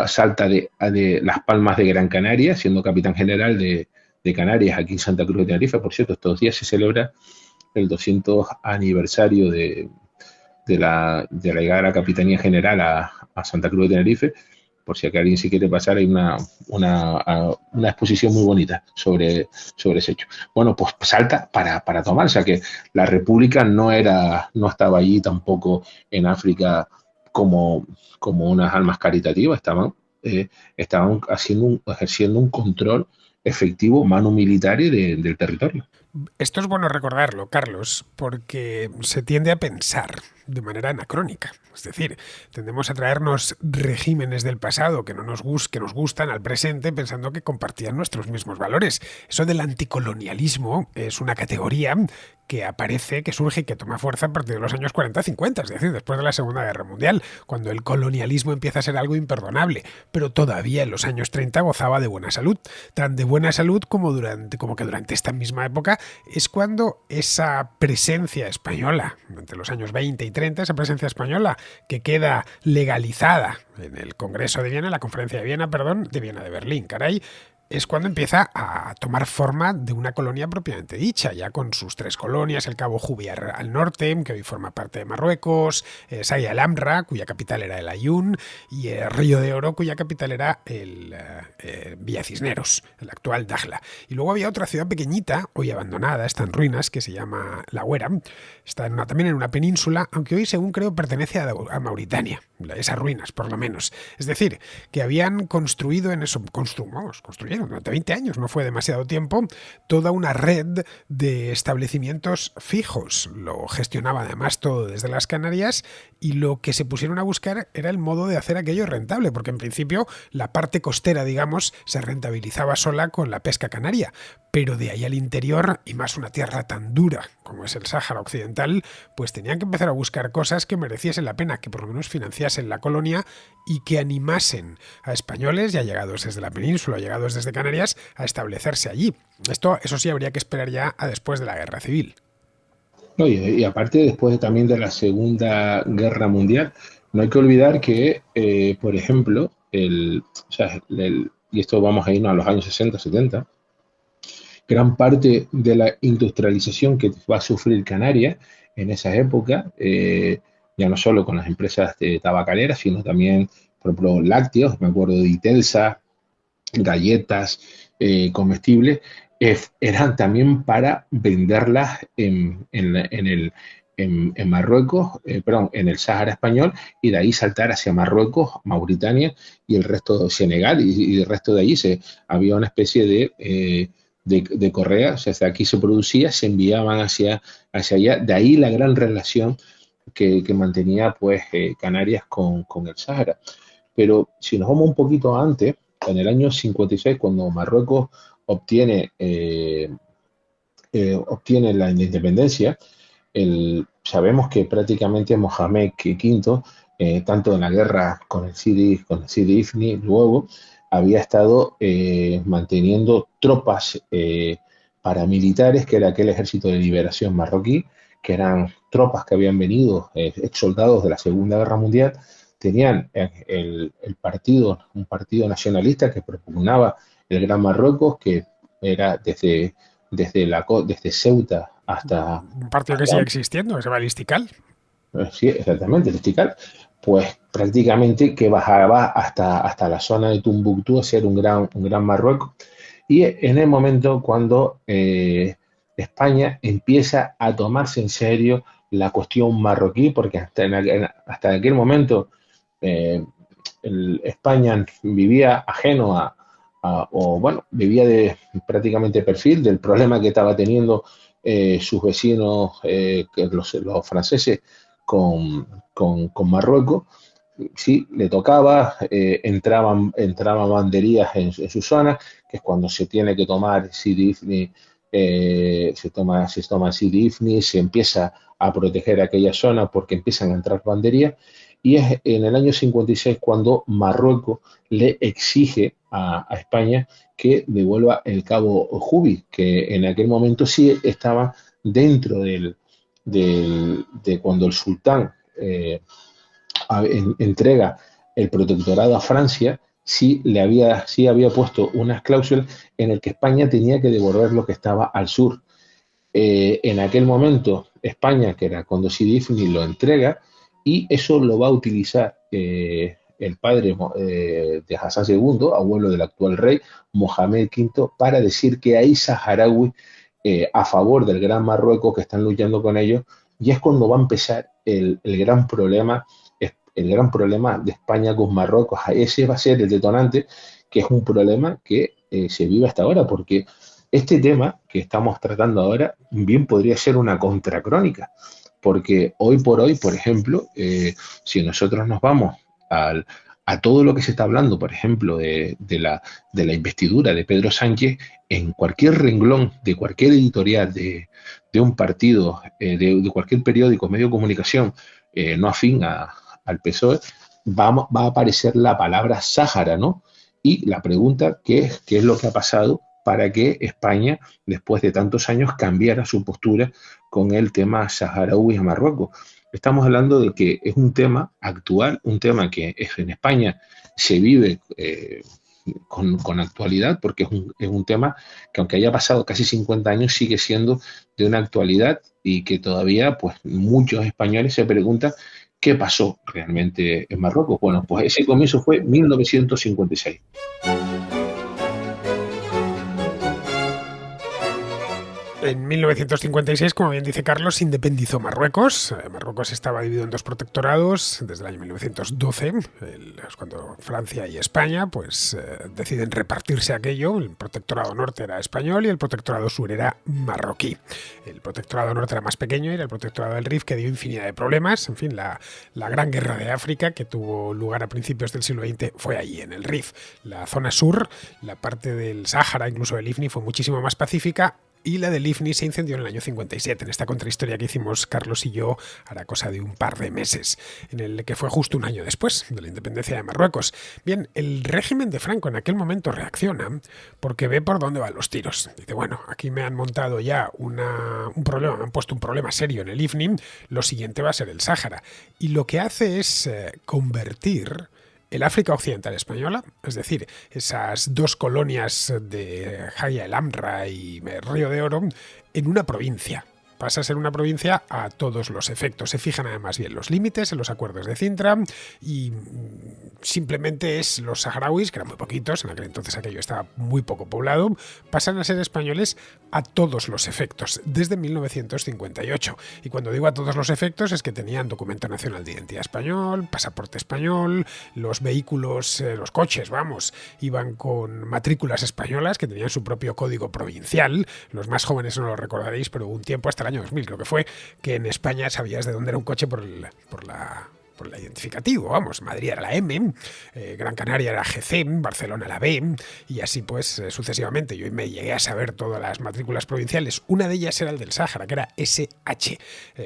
salta de Las Palmas de Gran Canaria, siendo capitán general de Canarias aquí en Santa Cruz de Tenerife. Por cierto, estos días se celebra el 200 aniversario de la llegada de la Capitanía General a Santa Cruz de Tenerife. Por si alguien se quiere pasar, hay una exposición muy bonita sobre ese hecho. Bueno, pues salta para tomar, o sea que la República no estaba allí tampoco en África como unas almas caritativas, estaban ejerciendo un control efectivo, manu militari del territorio. Esto es bueno recordarlo, Carlos, porque se tiende a pensar de manera anacrónica. Es decir, tendemos a traernos regímenes del pasado que que nos gustan al presente pensando que compartían nuestros mismos valores. Eso del anticolonialismo es una categoría que aparece, que surge y que toma fuerza a partir de los años 40-50, es decir, después de la Segunda Guerra Mundial, cuando el colonialismo empieza a ser algo imperdonable, pero todavía en los años 30 gozaba de buena salud, tan de buena salud como que durante esta misma época es cuando esa presencia española, entre los años 20 y 30, esa presencia española que queda legalizada en el Congreso de Viena, en la Conferencia de Viena, de Viena de Berlín, caray, es cuando empieza a tomar forma de una colonia propiamente dicha, ya con sus 3 colonias, el Cabo Jubiar al norte, que hoy forma parte de Marruecos, Saya el Amra, cuya capital era el Ayun, y Río de Oro, cuya capital era el Villa Cisneros, el actual Dakhla. Y luego había otra ciudad pequeñita, hoy abandonada, está en ruinas, que se llama La Güera, está también en una península, aunque hoy, según creo, pertenece a Mauritania, esas ruinas, por lo menos. Es decir, que habían construido en eso, construyeron durante 20 años, no fue demasiado tiempo, toda una red de establecimientos fijos. Lo gestionaba además todo desde las Canarias y lo que se pusieron a buscar era el modo de hacer aquello rentable, porque en principio la parte costera, digamos, se rentabilizaba sola con la pesca canaria, pero de ahí al interior, y más una tierra tan dura como es el Sáhara Occidental, pues tenían que empezar a buscar cosas que mereciesen la pena, que por lo menos financiasen la colonia y que animasen a españoles ya llegados desde la península, llegados desde Canarias, a establecerse allí. Eso sí, habría que esperar ya a después de la Guerra Civil. No, y aparte, después también de la Segunda Guerra Mundial, no hay que olvidar que, por ejemplo, y esto vamos a irnos a los años 60, 70, gran parte de la industrialización que va a sufrir Canarias en esa época, ya no solo con las empresas tabacaleras, sino también, por ejemplo, lácteos, me acuerdo de Itelsa, galletas, comestibles, eran también para venderlas en Marruecos, perdón, en el Sáhara español, y de ahí saltar hacia Marruecos, Mauritania y el resto de Senegal, y el resto de allí había una especie de correa, o sea, hasta aquí se producía, se enviaban hacia allá, de ahí la gran relación que mantenía pues Canarias con el Sáhara. Pero si nos vamos un poquito antes, en el año 56, cuando Marruecos obtiene la independencia, sabemos que prácticamente Mohamed V, tanto en la guerra con el Sidi Ifni, luego había estado manteniendo tropas paramilitares, que era aquel ejército de liberación marroquí, que eran tropas que habían venido, ex soldados de la Segunda Guerra Mundial. Tenían un partido nacionalista que propugnaba el Gran Marruecos, que era desde Ceuta hasta... Un partido que sigue existiendo, que se llama el Istiqlal. Sí, exactamente, el Istiqlal. Pues prácticamente que bajaba hasta la zona de Tombuctú a ser un gran Marruecos. Y en el momento cuando España empieza a tomarse en serio la cuestión marroquí, porque hasta aquel momento España vivía ajeno vivía de prácticamente perfil del problema que estaba teniendo sus vecinos, que los franceses, con Marruecos. Sí, le tocaba, entraban banderías en su zona, que es cuando se tiene que tomar Sidi se toma Sidi, se empieza a proteger aquella zona porque empiezan a entrar banderías, y es en el año 56 cuando Marruecos le exige a España que devuelva el cabo Jubi, que en aquel momento sí estaba dentro de cuando el sultán entrega el protectorado a Francia, sí había puesto unas cláusulas en el que España tenía que devolver lo que estaba al sur. En aquel momento, España, que era cuando Sidi Ifni lo entrega, y eso lo va a utilizar el padre de Hassan II, abuelo del actual rey, Mohamed V, para decir que hay saharauis a favor del Gran Marruecos que están luchando con ellos, y es cuando va a empezar el gran problema de España con Marruecos. Ese va a ser el detonante, que es un problema que se vive hasta ahora, porque este tema que estamos tratando ahora bien podría ser una contracrónica, porque hoy por hoy, por ejemplo, si nosotros nos vamos a todo lo que se está hablando, por ejemplo, de la investidura de Pedro Sánchez, en cualquier renglón de cualquier editorial de un partido, de cualquier periódico, medio de comunicación no afín al PSOE, va a aparecer la palabra Sáhara, ¿no? Y la pregunta, ¿qué es lo que ha pasado para que España, después de tantos años, cambiara su postura con el tema saharaui a Marruecos? Estamos hablando de que es un tema actual, un tema que en España se vive con actualidad, porque es un tema que, aunque haya pasado casi 50 años, sigue siendo de una actualidad, y que todavía pues muchos españoles se preguntan qué pasó realmente en Marruecos. Bueno, pues ese comienzo fue 1956. En 1956, como bien dice Carlos, se independizó Marruecos. Marruecos estaba dividido en dos protectorados desde el año 1912, cuando Francia y España pues deciden repartirse aquello. El protectorado norte era español y el protectorado sur era marroquí. El protectorado norte era más pequeño y era el protectorado del Rif, que dio infinidad de problemas. En fin, la gran guerra de África, que tuvo lugar a principios del siglo XX, fue allí, en el Rif. La zona sur, la parte del Sáhara, incluso del Ifni, fue muchísimo más pacífica, y la del Ifni se incendió en el año 57, en esta contrahistoria que hicimos Carlos y yo hará cosa de un par de meses, en el que fue justo un año después de la independencia de Marruecos. Bien, el régimen de Franco en aquel momento reacciona porque ve por dónde van los tiros. Dice, bueno, aquí me han montado ya un problema, me han puesto un problema serio en el Ifni, lo siguiente va a ser el Sáhara. Y lo que hace es convertir el África Occidental Española, es decir, esas dos colonias de Jaya el Amra y Río de Oro, en una provincia. Pasa a ser una provincia a todos los efectos. Se fijan además bien los límites en los acuerdos de Cintra, y simplemente es los saharauis, que eran muy poquitos, en aquel entonces aquello estaba muy poco poblado, pasan a ser españoles a todos los efectos, desde 1958. Y cuando digo a todos los efectos es que tenían documento nacional de identidad español, pasaporte español, los vehículos, los coches, vamos, iban con matrículas españolas, que tenían su propio código provincial. Los más jóvenes no lo recordaréis, pero hubo un tiempo, hasta el año 2000 creo que fue, que en España sabías de dónde era un coche por la identificativo, vamos. Madrid era la M, Gran Canaria era GC, Barcelona la B, y así pues sucesivamente. Yo me llegué a saber todas las matrículas provinciales. Una de ellas era el del Sáhara, que era SH.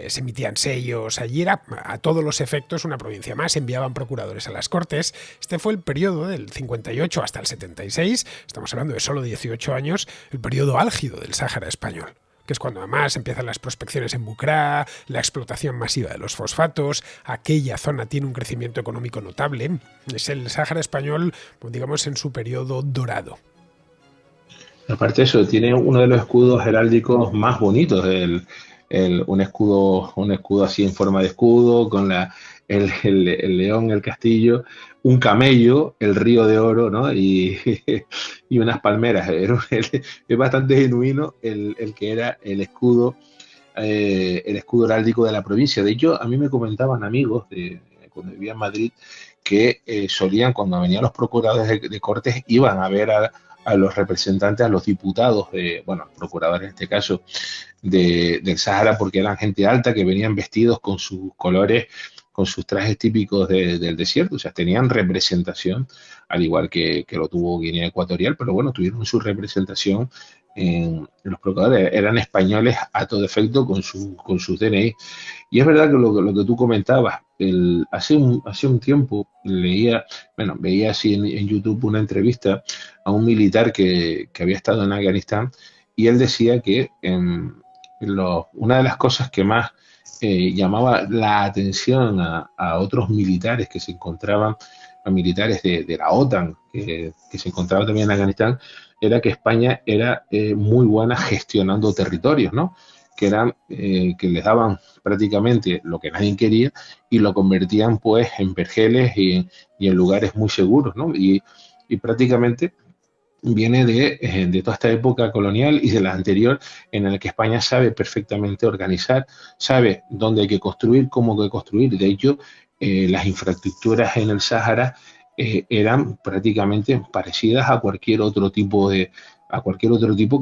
Se emitían sellos, allí era a todos los efectos una provincia más, enviaban procuradores a las Cortes. Este fue el periodo del 58 hasta el 76, estamos hablando de solo 18 años, el periodo álgido del Sáhara español, que es cuando además empiezan las prospecciones en Bucrá, la explotación masiva de los fosfatos. Aquella zona tiene un crecimiento económico notable. Es el Sáhara español, digamos, en su periodo dorado. Aparte de eso, tiene uno de los escudos heráldicos más bonitos, un escudo así en forma de escudo, con el león, el castillo, un camello, el río de oro, ¿no? y unas palmeras. Es bastante genuino el que era el escudo heráldico de la provincia. De hecho, a mí me comentaban amigos cuando vivía en Madrid que solían, cuando venían los procuradores de Cortes, iban a ver a los representantes, a los diputados, procuradores en este caso, del Sahara porque eran gente alta que venían vestidos con sus colores, con sus trajes típicos del desierto, o sea, tenían representación, al igual que lo tuvo Guinea Ecuatorial, pero bueno, tuvieron su representación en los provocadores, eran españoles a todo efecto con sus DNI. Y es verdad que lo que tú comentabas, hace un tiempo veía así en YouTube una entrevista a un militar que había estado en Afganistán y él decía que una de las cosas que más llamaba la atención a otros militares que se encontraban, a militares de la OTAN, que se encontraban también en Afganistán, era que España era muy buena gestionando territorios, ¿no? Que les daban prácticamente lo que nadie quería y lo convertían pues en vergeles y en lugares muy seguros, ¿no? Y prácticamente viene de toda esta época colonial y de la anterior en la que España sabe perfectamente organizar, sabe dónde hay que construir, cómo hay que construir. De hecho, las infraestructuras en el Sáhara eran prácticamente parecidas a cualquier otro tipo que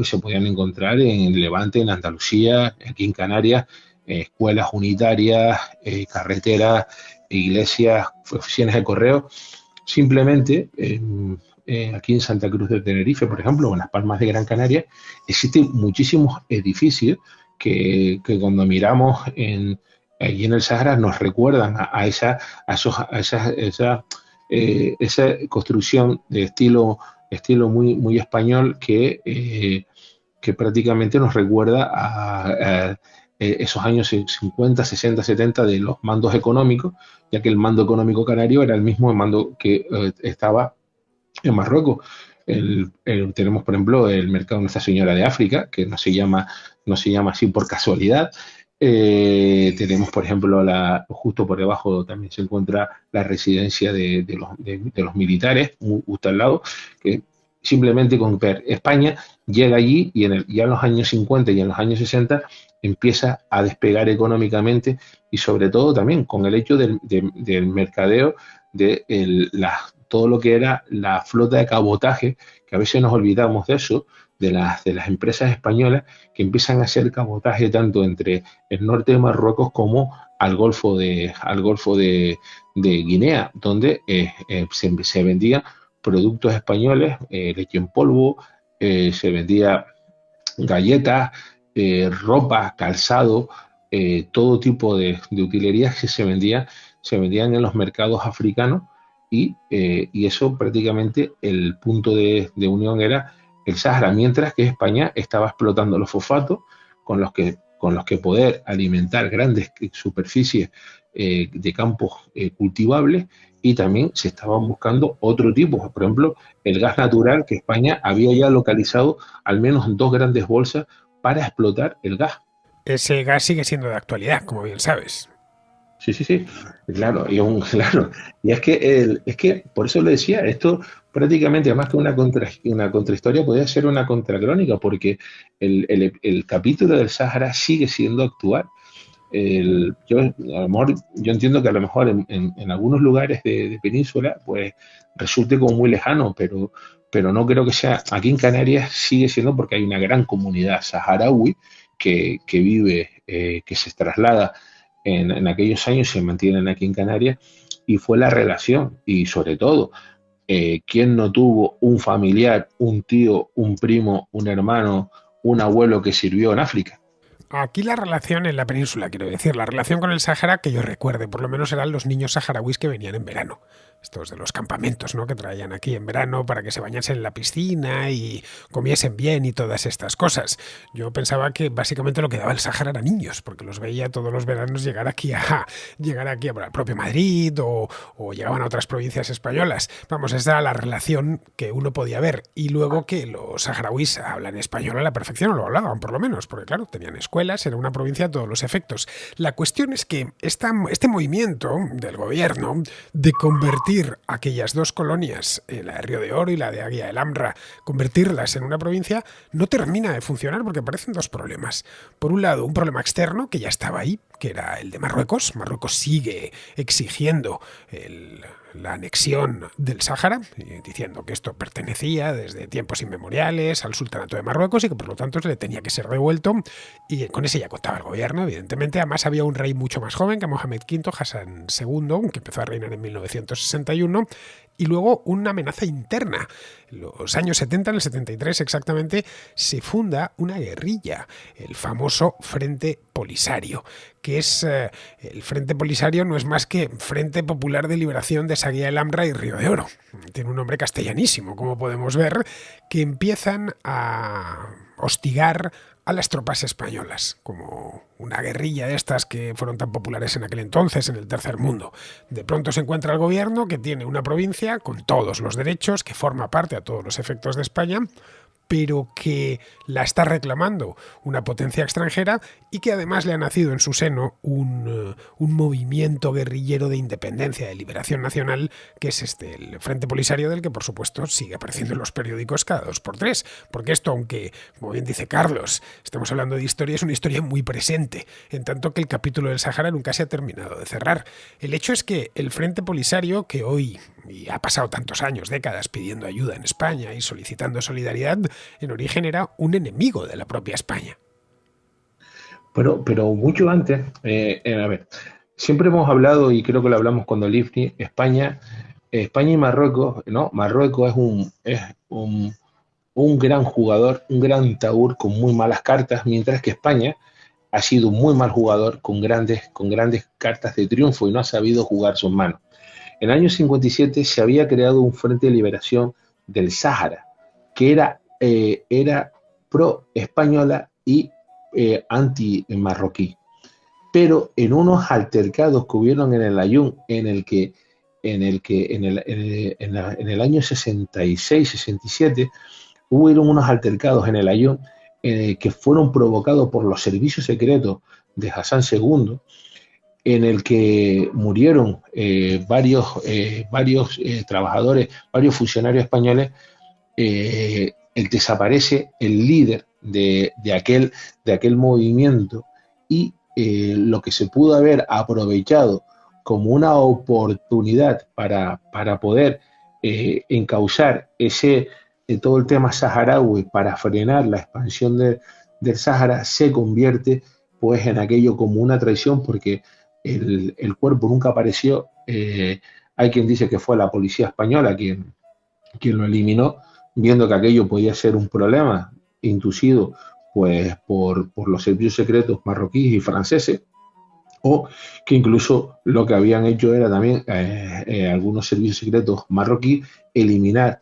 se podían encontrar en el Levante, en Andalucía, aquí en Canarias, escuelas unitarias, carreteras, iglesias, oficinas de correo. Simplemente aquí en Santa Cruz de Tenerife, por ejemplo, o en las Palmas de Gran Canaria, existen muchísimos edificios que cuando miramos allí en el Sahara nos recuerdan a esa construcción de estilo muy, muy español que prácticamente nos recuerda a esos años 50, 60, 70 de los mandos económicos, ya que el mando económico canario era el mismo mando que estaba en Marruecos. Tenemos, por ejemplo, el mercado de Nuestra Señora de África, que no se llama así por casualidad. Tenemos, por ejemplo, justo por debajo también se encuentra la residencia de los militares, justo al lado, que simplemente con ver España llega allí y ya en los años 50 y en los años 60 empieza a despegar económicamente y sobre todo también con el hecho del mercadeo todo lo que era la flota de cabotaje, que a veces nos olvidamos de eso, de las empresas españolas que empiezan a hacer cabotaje tanto entre el norte de Marruecos como al Golfo de Guinea, donde se vendían productos españoles, leche en polvo, se vendía galletas, ropa, calzado, todo tipo de utilerías que se vendían en los mercados africanos y eso prácticamente el punto de unión era el Sahara, mientras que España estaba explotando los fosfatos con los que poder alimentar grandes superficies de campos cultivables y también se estaban buscando otro tipo, por ejemplo, el gas natural que España había ya localizado al menos 2 grandes bolsas para explotar el gas. Ese gas sigue siendo de actualidad, como bien sabes. Sí, sí, sí, claro, claro. Y es que por eso le decía, esto prácticamente más que una contrahistoria podría ser una contracrónica, porque el capítulo del Sáhara sigue siendo actual. A lo mejor, yo entiendo que a lo mejor en algunos lugares de península, pues resulte como muy lejano, pero no creo que sea. Aquí en Canarias sigue siendo porque hay una gran comunidad saharaui que vive, que se traslada en aquellos años, se mantienen aquí en Canarias, y fue la relación, y sobre todo, ¿quién no tuvo un familiar, un tío, un primo, un hermano, un abuelo que sirvió en África? Aquí la relación en la península, quiero decir, la relación con el Sáhara que yo recuerde, por lo menos eran los niños saharauis que venían en verano. Estos de los campamentos, ¿no? Que traían aquí en verano para que se bañasen en la piscina y comiesen bien y todas estas cosas. Yo pensaba que básicamente lo que daba el Sáhara eran niños, porque los veía todos los veranos llegar aquí a el propio Madrid o llegaban a otras provincias españolas. Vamos, esa era la relación que uno podía ver. Y luego que los saharauis hablan español a la perfección, o lo hablaban por lo menos, porque claro, tenían escuelas, era una provincia a todos los efectos. La cuestión es que este movimiento del gobierno de convertir aquellas dos colonias, la de Río de Oro y la de Aguía del Amra, convertirlas en una provincia, no termina de funcionar porque aparecen dos problemas. Por un lado, un problema externo que ya estaba ahí, que era el de Marruecos. Marruecos sigue exigiendo la anexión del Sáhara, diciendo que esto pertenecía desde tiempos inmemoriales al sultanato de Marruecos y que por lo tanto se le tenía que ser devuelto. Y con ese ya contaba el gobierno, evidentemente. Además había un rey mucho más joven que Mohamed V, Hassan II, que empezó a reinar en 1961, y luego una amenaza interna. En los años 70, en el 73 exactamente, se funda una guerrilla, el famoso Frente Polisario, que es el Frente Polisario no es más que Frente Popular de Liberación de Saguiá el Hamra y Río de Oro. Tiene un nombre castellanísimo, como podemos ver, que empiezan a hostigar a las tropas españolas, como una guerrilla de estas que fueron tan populares en aquel entonces en el Tercer Mundo. De pronto se encuentra el gobierno que tiene una provincia con todos los derechos, que forma parte a todos los efectos de España, pero que la está reclamando una potencia extranjera y que además le ha nacido en su seno un movimiento guerrillero de independencia, de liberación nacional, que es el Frente Polisario, del que por supuesto sigue apareciendo en los periódicos cada 2 por 3, porque esto, aunque, como bien dice Carlos, estamos hablando de historia, es una historia muy presente, en tanto que el capítulo del Sáhara nunca se ha terminado de cerrar. El hecho es que el Frente Polisario, que hoy y ha pasado tantos años, décadas, pidiendo ayuda en España y solicitando solidaridad, en origen era un enemigo de la propia España. Pero mucho antes, a ver, siempre hemos hablado, y creo que lo hablamos cuando Lifni, España y Marruecos, ¿no? Marruecos es un gran jugador, un gran taur con muy malas cartas, mientras que España ha sido un muy mal jugador con grandes cartas de triunfo y no ha sabido jugar sus manos. En el año 57 se había creado un Frente de Liberación del Sáhara, que era pro-española y anti-marroquí. Pero en unos altercados que hubieron en el Aaiún, en el año 66-67, hubieron unos altercados en el Aaiún que fueron provocados por los servicios secretos de Hassan II, en el que murieron varios trabajadores, varios funcionarios españoles. Desaparece el líder de aquel movimiento y lo que se pudo haber aprovechado como una oportunidad para poder encauzar todo el tema saharaui para frenar la expansión del Sáhara, se convierte pues en aquello como una traición, porque el cuerpo nunca apareció. Hay quien dice que fue la policía española quien lo eliminó, viendo que aquello podía ser un problema inducido pues por los servicios secretos marroquíes y franceses, o que incluso lo que habían hecho era también algunos servicios secretos marroquíes eliminar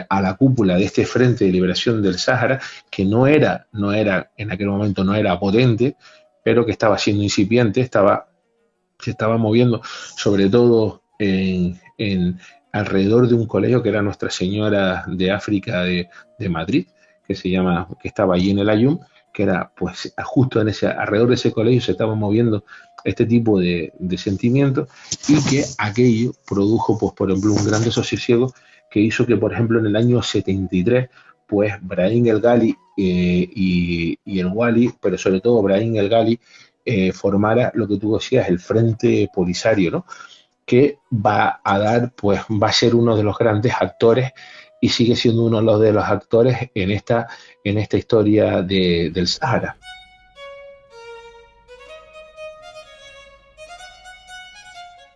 a la cúpula de este Frente de Liberación del Sáhara, que no era en aquel momento no era potente, pero que estaba siendo incipiente, se estaba moviendo sobre todo alrededor de un colegio que era Nuestra Señora de África de Madrid, que estaba allí en el Aaiún, que era pues justo alrededor de ese colegio se estaba moviendo este tipo de sentimientos, y que aquello produjo pues por ejemplo un gran desasosiego que hizo que por ejemplo en el año 73 pues Brahim El Ghali y el Wali, pero sobre todo Brahim El Ghali, formara lo que tú decías, el Frente Polisario, ¿no? Que va a ser uno de los grandes actores y sigue siendo uno de los actores en esta historia del Sáhara.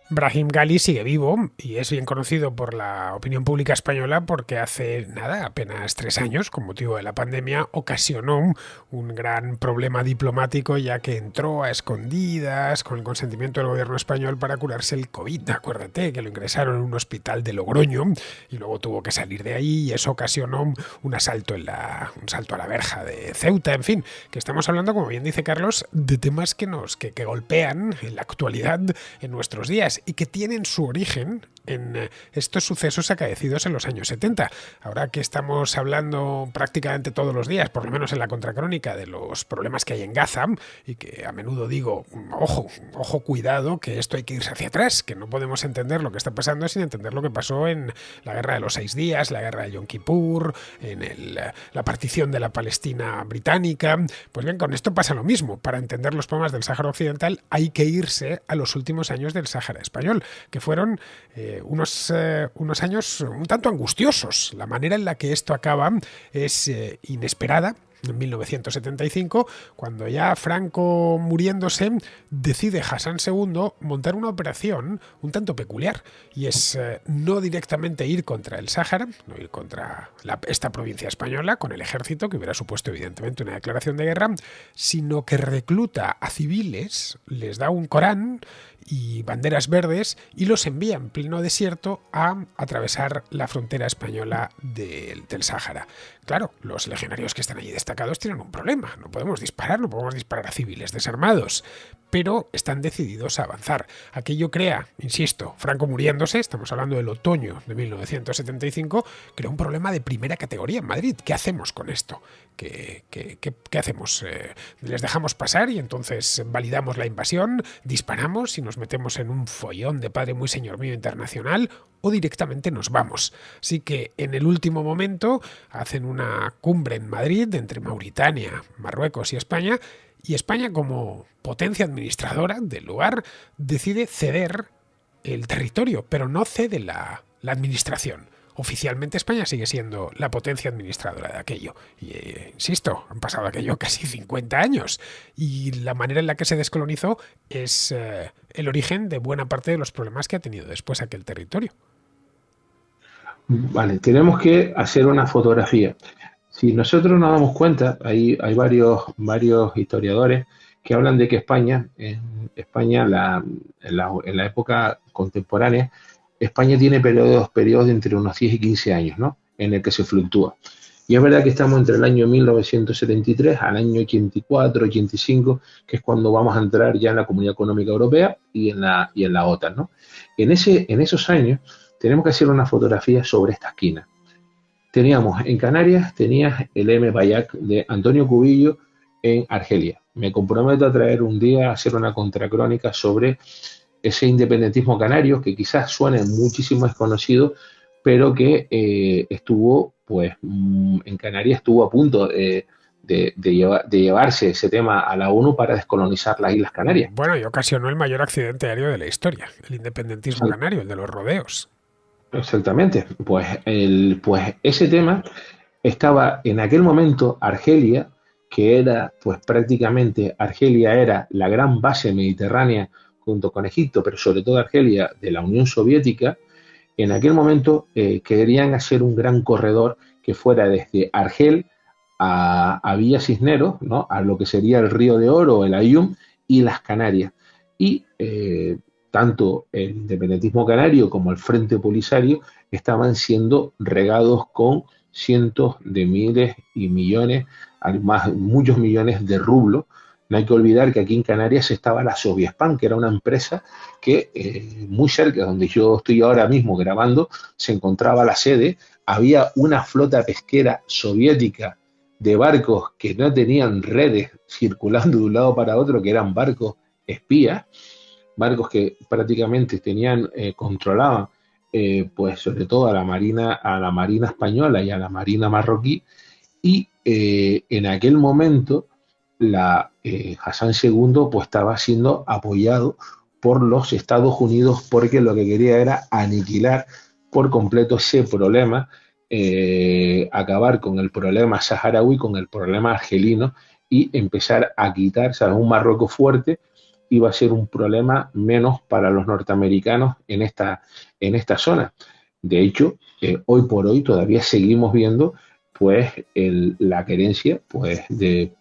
Brahim Ghali sigue vivo y es bien conocido por la opinión pública española porque hace apenas 3 años, con motivo de la pandemia, ocasionó un gran problema diplomático, ya que entró a escondidas con el consentimiento del gobierno español para curarse el COVID. Acuérdate que lo ingresaron en un hospital de Logroño y luego tuvo que salir de ahí, y eso ocasionó un salto a la verja de Ceuta. En fin, que estamos hablando, como bien dice Carlos, de temas que golpean en la actualidad, en nuestros días, y que tienen su origen en estos sucesos acaecidos en los años 70. Ahora que estamos hablando prácticamente todos los días, por lo menos en la contracrónica, de los problemas que hay en Gaza, y que a menudo digo, ojo, cuidado, que esto hay que irse hacia atrás, que no podemos entender lo que está pasando sin entender lo que pasó en la guerra de los 6 días, la guerra de Yom Kippur, en la partición de la Palestina británica. Pues bien, con esto pasa lo mismo. Para entender los problemas del Sáhara Occidental hay que irse a los últimos años del Sáhara español, que fueron unos años un tanto angustiosos. La manera en la que esto acaba es inesperada, en 1975, cuando ya Franco muriéndose, decide Hassan II montar una operación un tanto peculiar, y es no directamente ir contra el Sáhara, no ir contra esta provincia española con el ejército, que hubiera supuesto evidentemente una declaración de guerra, sino que recluta a civiles, les da un Corán y banderas verdes y los envía en pleno desierto a atravesar la frontera española del Sáhara. Claro, los legionarios que están allí destacados tienen un problema. No podemos disparar a civiles desarmados, pero están decididos a avanzar. Aquello crea, insisto, Franco muriéndose, estamos hablando del otoño de 1975, crea un problema de primera categoría en Madrid. ¿Qué hacemos con esto? ¿Qué hacemos? ¿Les dejamos pasar y entonces validamos la invasión, disparamos y nos metemos en un follón de padre muy señor mío internacional, o directamente nos vamos? Así que en el último momento hacen una cumbre en Madrid entre Mauritania, Marruecos y España como potencia administradora del lugar decide ceder el territorio, pero no cede la administración. Oficialmente España sigue siendo la potencia administradora de aquello. Y insisto, han pasado aquello casi 50 años. Y la manera en la que se descolonizó es el origen de buena parte de los problemas que ha tenido después aquel territorio. Vale, tenemos que hacer una fotografía. Si nosotros nos damos cuenta, hay varios historiadores que hablan de que España, en la época contemporánea, España tiene periodos de entre unos 10 y 15 años, ¿no? En el que se fluctúa. Y es verdad que estamos entre el año 1973 al año 84, 85, que es cuando vamos a entrar ya en la Comunidad Económica Europea y en la OTAN, ¿no? En esos años tenemos que hacer una fotografía sobre esta esquina. En Canarias, tenías el M. Bayac de Antonio Cubillo en Argelia. Me comprometo a traer un día a hacer una contracrónica sobre ese independentismo canario, que quizás suene muchísimo desconocido, pero que estuvo, pues, en Canarias estuvo a punto de llevarse ese tema a la ONU para descolonizar las Islas Canarias. Bueno, y ocasionó el mayor accidente aéreo de la historia, el independentismo canario, el de los rodeos. Exactamente. Pues ese tema estaba en aquel momento Argelia, que era, pues prácticamente Argelia era la gran base mediterránea junto con Egipto, pero sobre todo Argelia de la Unión Soviética. En aquel momento querían hacer un gran corredor que fuera desde Argel a Villa Cisneros, ¿no? A lo que sería el Río de Oro, el Aaiún y las Canarias. Y tanto el independentismo canario como el Frente Polisario estaban siendo regados con cientos de miles y millones, además muchos millones de rublos. No hay que olvidar que aquí en Canarias estaba la Soviespan, que era una empresa que muy cerca, donde yo estoy ahora mismo grabando, se encontraba la sede. Había una flota pesquera soviética de barcos que no tenían redes circulando de un lado para otro, que eran barcos espías, barcos que prácticamente controlaban pues sobre todo a la marina española y a la marina marroquí. Y en aquel momento Hassan II pues estaba siendo apoyado por los Estados Unidos, porque lo que quería era aniquilar por completo ese problema, acabar con el problema saharaui, con el problema argelino, y empezar a quitar, ¿sabes? Un Marruecos fuerte iba a ser un problema menos para los norteamericanos en esta zona. De hecho, hoy por hoy todavía seguimos viendo pues la querencia pues de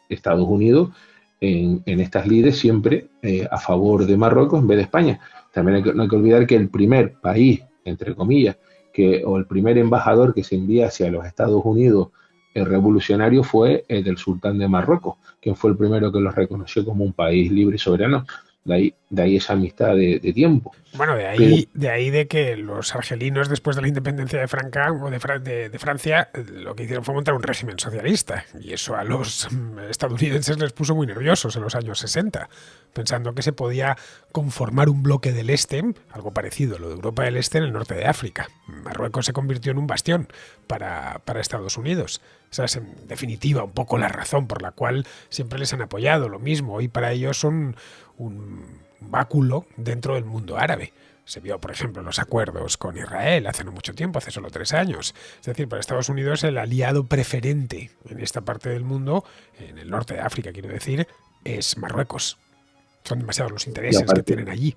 Estados Unidos en estas lides siempre a favor de Marruecos en vez de España. También no hay que olvidar que el primer país, entre comillas, o el primer embajador que se envía hacia los Estados Unidos revolucionario fue el del sultán de Marruecos, quien fue el primero que los reconoció como un país libre y soberano. De ahí esa amistad de tiempo. Bueno, de ahí de que los argelinos, después de la independencia de Francia, lo que hicieron fue montar un régimen socialista. Y eso a los estadounidenses les puso muy nerviosos en los años 60, pensando que se podía conformar un bloque del este, algo parecido a lo de Europa del Este, en el norte de África. Marruecos se convirtió en un bastión para Estados Unidos. Esa es, en definitiva, un poco la razón por la cual siempre les han apoyado. Lo mismo, y para ellos son un báculo dentro del mundo árabe. Se vio, por ejemplo, los acuerdos con Israel hace no mucho tiempo, hace solo 3 años. Es decir, para Estados Unidos el aliado preferente en esta parte del mundo, en el norte de África quiero decir, es Marruecos. Son demasiados los intereses que tienen allí.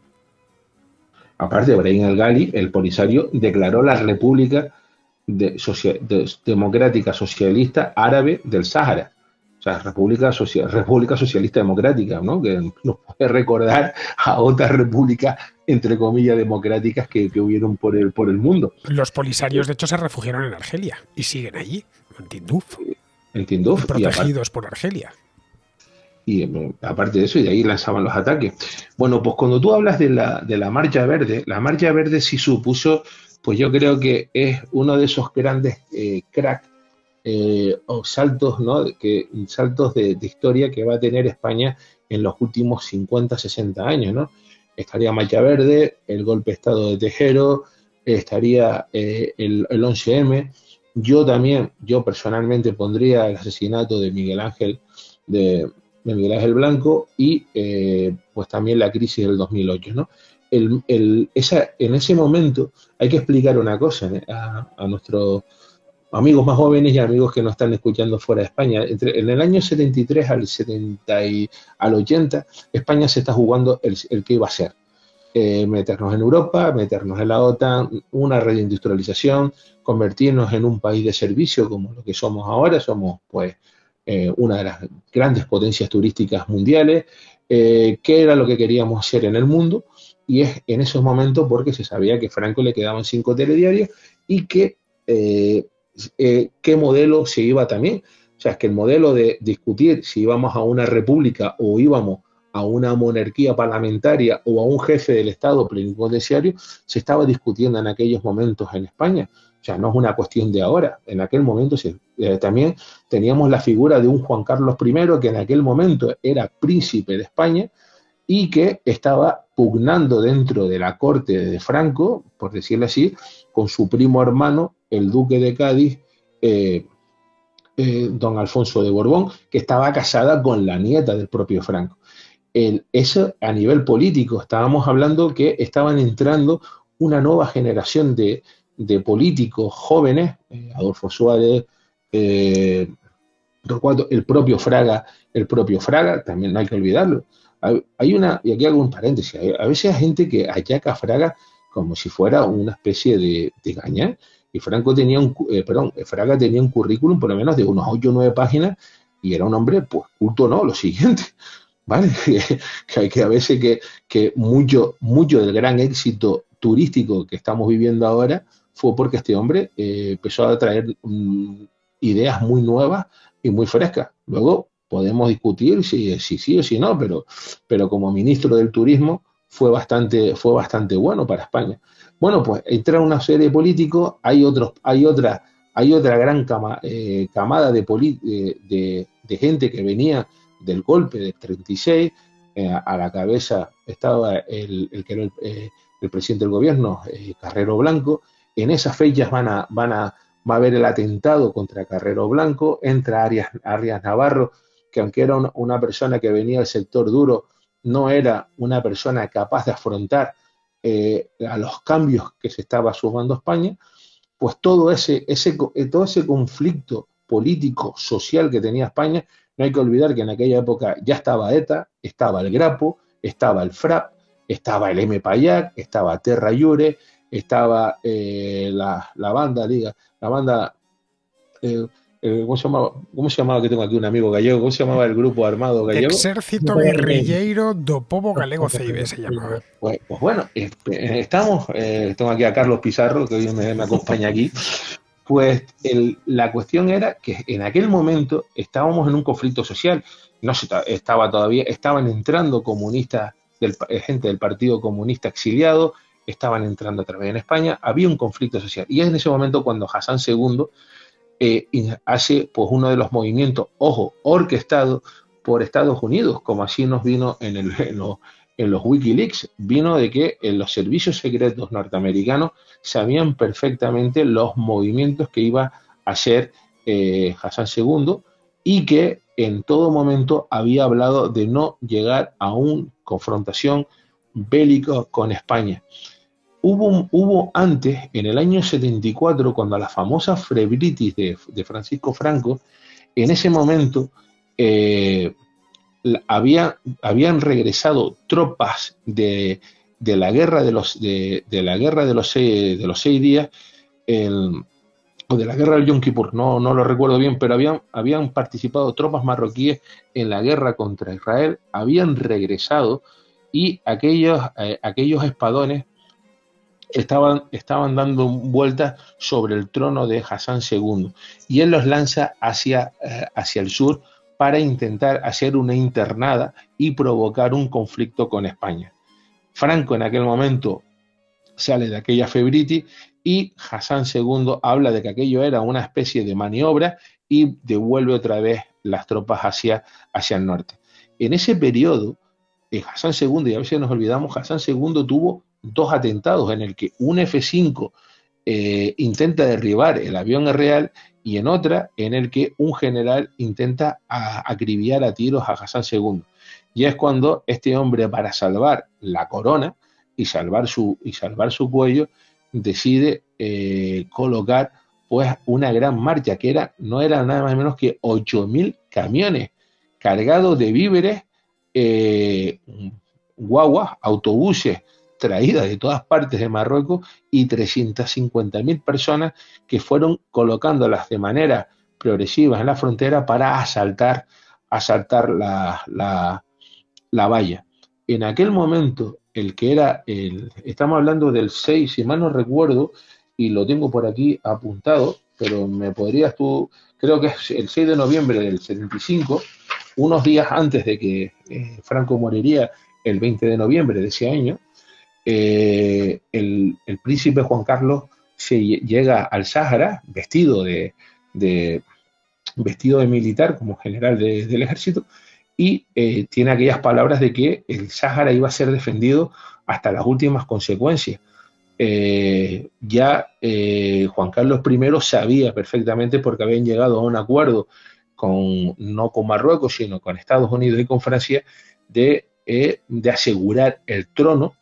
Aparte, Brahim el-Ghali, el Polisario, declaró la República Democrática Socialista Árabe del Sáhara. O sea, República Socialista Democrática, ¿no? Que nos puede recordar a otras repúblicas, entre comillas, democráticas que hubieron por el mundo. Los Polisarios, de hecho, se refugiaron en Argelia y siguen allí, en Tinduf. En Tinduf. Protegidos por Argelia. Y aparte de eso, y de ahí lanzaban los ataques. Bueno, pues cuando tú hablas de la Marcha Verde, la Marcha Verde sí supuso, pues yo creo que es uno de esos grandes cracks o saltos, ¿no? Saltos de historia que va a tener España en los últimos 50, 60 años, ¿no? Estaría Marcha Verde, el golpe de Estado de Tejero, estaría el 11M. Yo personalmente pondría el asesinato de Miguel Ángel Blanco y pues también la crisis del 2008, ¿no? En ese momento hay que explicar una cosa a nuestros amigos más jóvenes y amigos que nos están escuchando fuera de España. En el año 73 al 80, España se está jugando el que iba a ser. Meternos en Europa, meternos en la OTAN, una reindustrialización, convertirnos en un país de servicio como lo que somos ahora. Somos, pues, una de las grandes potencias turísticas mundiales, que era lo que queríamos hacer en el mundo, y es en esos momentos porque se sabía que a Franco le quedaban 5 telediarios y que qué modelo se iba también. O sea, es que el modelo de discutir si íbamos a una república o íbamos a una monarquía parlamentaria o a un jefe del Estado plenipotenciario se estaba discutiendo en aquellos momentos en España. O sea, no es una cuestión de ahora. En aquel momento también teníamos la figura de un Juan Carlos I, que en aquel momento era príncipe de España y que estaba pugnando dentro de la corte de Franco, por decirlo así, con su primo hermano, el duque de Cádiz, don Alfonso de Borbón, que estaba casada con la nieta del propio Franco. Eso a nivel político, estábamos hablando que estaban entrando una nueva generación de políticos jóvenes, Adolfo Suárez, el propio Fraga, también no hay que olvidarlo. Y aquí hago un paréntesis, a veces hay gente que achaca a Fraga como si fuera una especie de gañán, y Fraga tenía un currículum por lo menos de unos 8 o 9 páginas, y era un hombre, pues, culto, ¿no? Lo siguiente, ¿vale? que a veces que mucho del gran éxito turístico que estamos viviendo ahora fue porque este hombre empezó a traer ideas muy nuevas y muy frescas. Luego podemos discutir si sí o si no, pero como ministro del turismo fue bastante bueno para España. Bueno, pues entra una serie de políticos, hay otra gran camada de gente que venía del golpe del 36, a la cabeza estaba el que era el presidente del gobierno, Carrero Blanco. En esas fechas va a haber el atentado contra Carrero Blanco, entra Arias Navarro, que aunque era una persona que venía del sector duro, no era una persona capaz de afrontar a los cambios que se estaba sumando a España. Pues todo ese conflicto político, social que tenía España, no hay que olvidar que en aquella época ya estaba ETA, estaba el Grapo, estaba el FRAP, estaba el M-Payac, estaba Terra Iure, estaba la banda, ¿cómo se llamaba? Que tengo aquí un amigo gallego, ¿cómo se llamaba el grupo armado gallego? Exército Guerrilleiro do Povo Galego Ceibe se llamaba. Pues bueno, tengo aquí a Carlos Pizarro, que hoy me acompaña aquí. Pues la cuestión era que en aquel momento estábamos en un conflicto social. Estaban entrando comunistas, gente del Partido Comunista exiliado, estaban entrando a través en España, había un conflicto social. Y es en ese momento cuando Hassan II hace, pues, uno de los movimientos, orquestado por Estados Unidos, como así nos vino en los Wikileaks, vino de que en los servicios secretos norteamericanos sabían perfectamente los movimientos que iba a hacer Hassan II, y que en todo momento había hablado de no llegar a una confrontación bélico con España. Hubo antes, en el año 74, cuando la famosa Febridis de Francisco Franco, en ese momento habían regresado tropas de la guerra de la guerra de los 6 días, o de la guerra del Yom Kippur, no lo recuerdo bien, pero habían participado tropas marroquíes en la guerra contra Israel, habían regresado, y aquellos espadones estaban dando vueltas sobre el trono de Hassan II, y él los lanza hacia el sur para intentar hacer una internada y provocar un conflicto con España. Franco en aquel momento sale de aquella Febridis, y Hassan II habla de que aquello era una especie de maniobra y devuelve otra vez las tropas hacia el norte. En ese periodo, Hassan II, y a veces nos olvidamos, Hassan II tuvo 2 atentados en el que un F-5 intenta derribar el avión real, y en otra en el que un general intenta acribillar a tiros a Hassan II. Y es cuando este hombre, para salvar la corona y salvar su cuello, decide colocar pues una gran marcha que no era nada más o menos que 8.000 camiones cargados de víveres, guaguas, autobuses traídas de todas partes de Marruecos, y 350.000 personas que fueron colocándolas de manera progresiva en la frontera para asaltar la valla. En aquel momento, estamos hablando del 6, si mal no recuerdo, y lo tengo por aquí apuntado, pero me podrías tú, creo que es el 6 de noviembre del 75, unos días antes de que Franco moriría, el 20 de noviembre de ese año, el príncipe Juan Carlos llega al Sáhara vestido de militar, como general del ejército, y tiene aquellas palabras de que el Sáhara iba a ser defendido hasta las últimas consecuencias. Juan Carlos I sabía perfectamente, porque habían llegado a un acuerdo no con Marruecos, sino con Estados Unidos y con Francia, de asegurar el trono.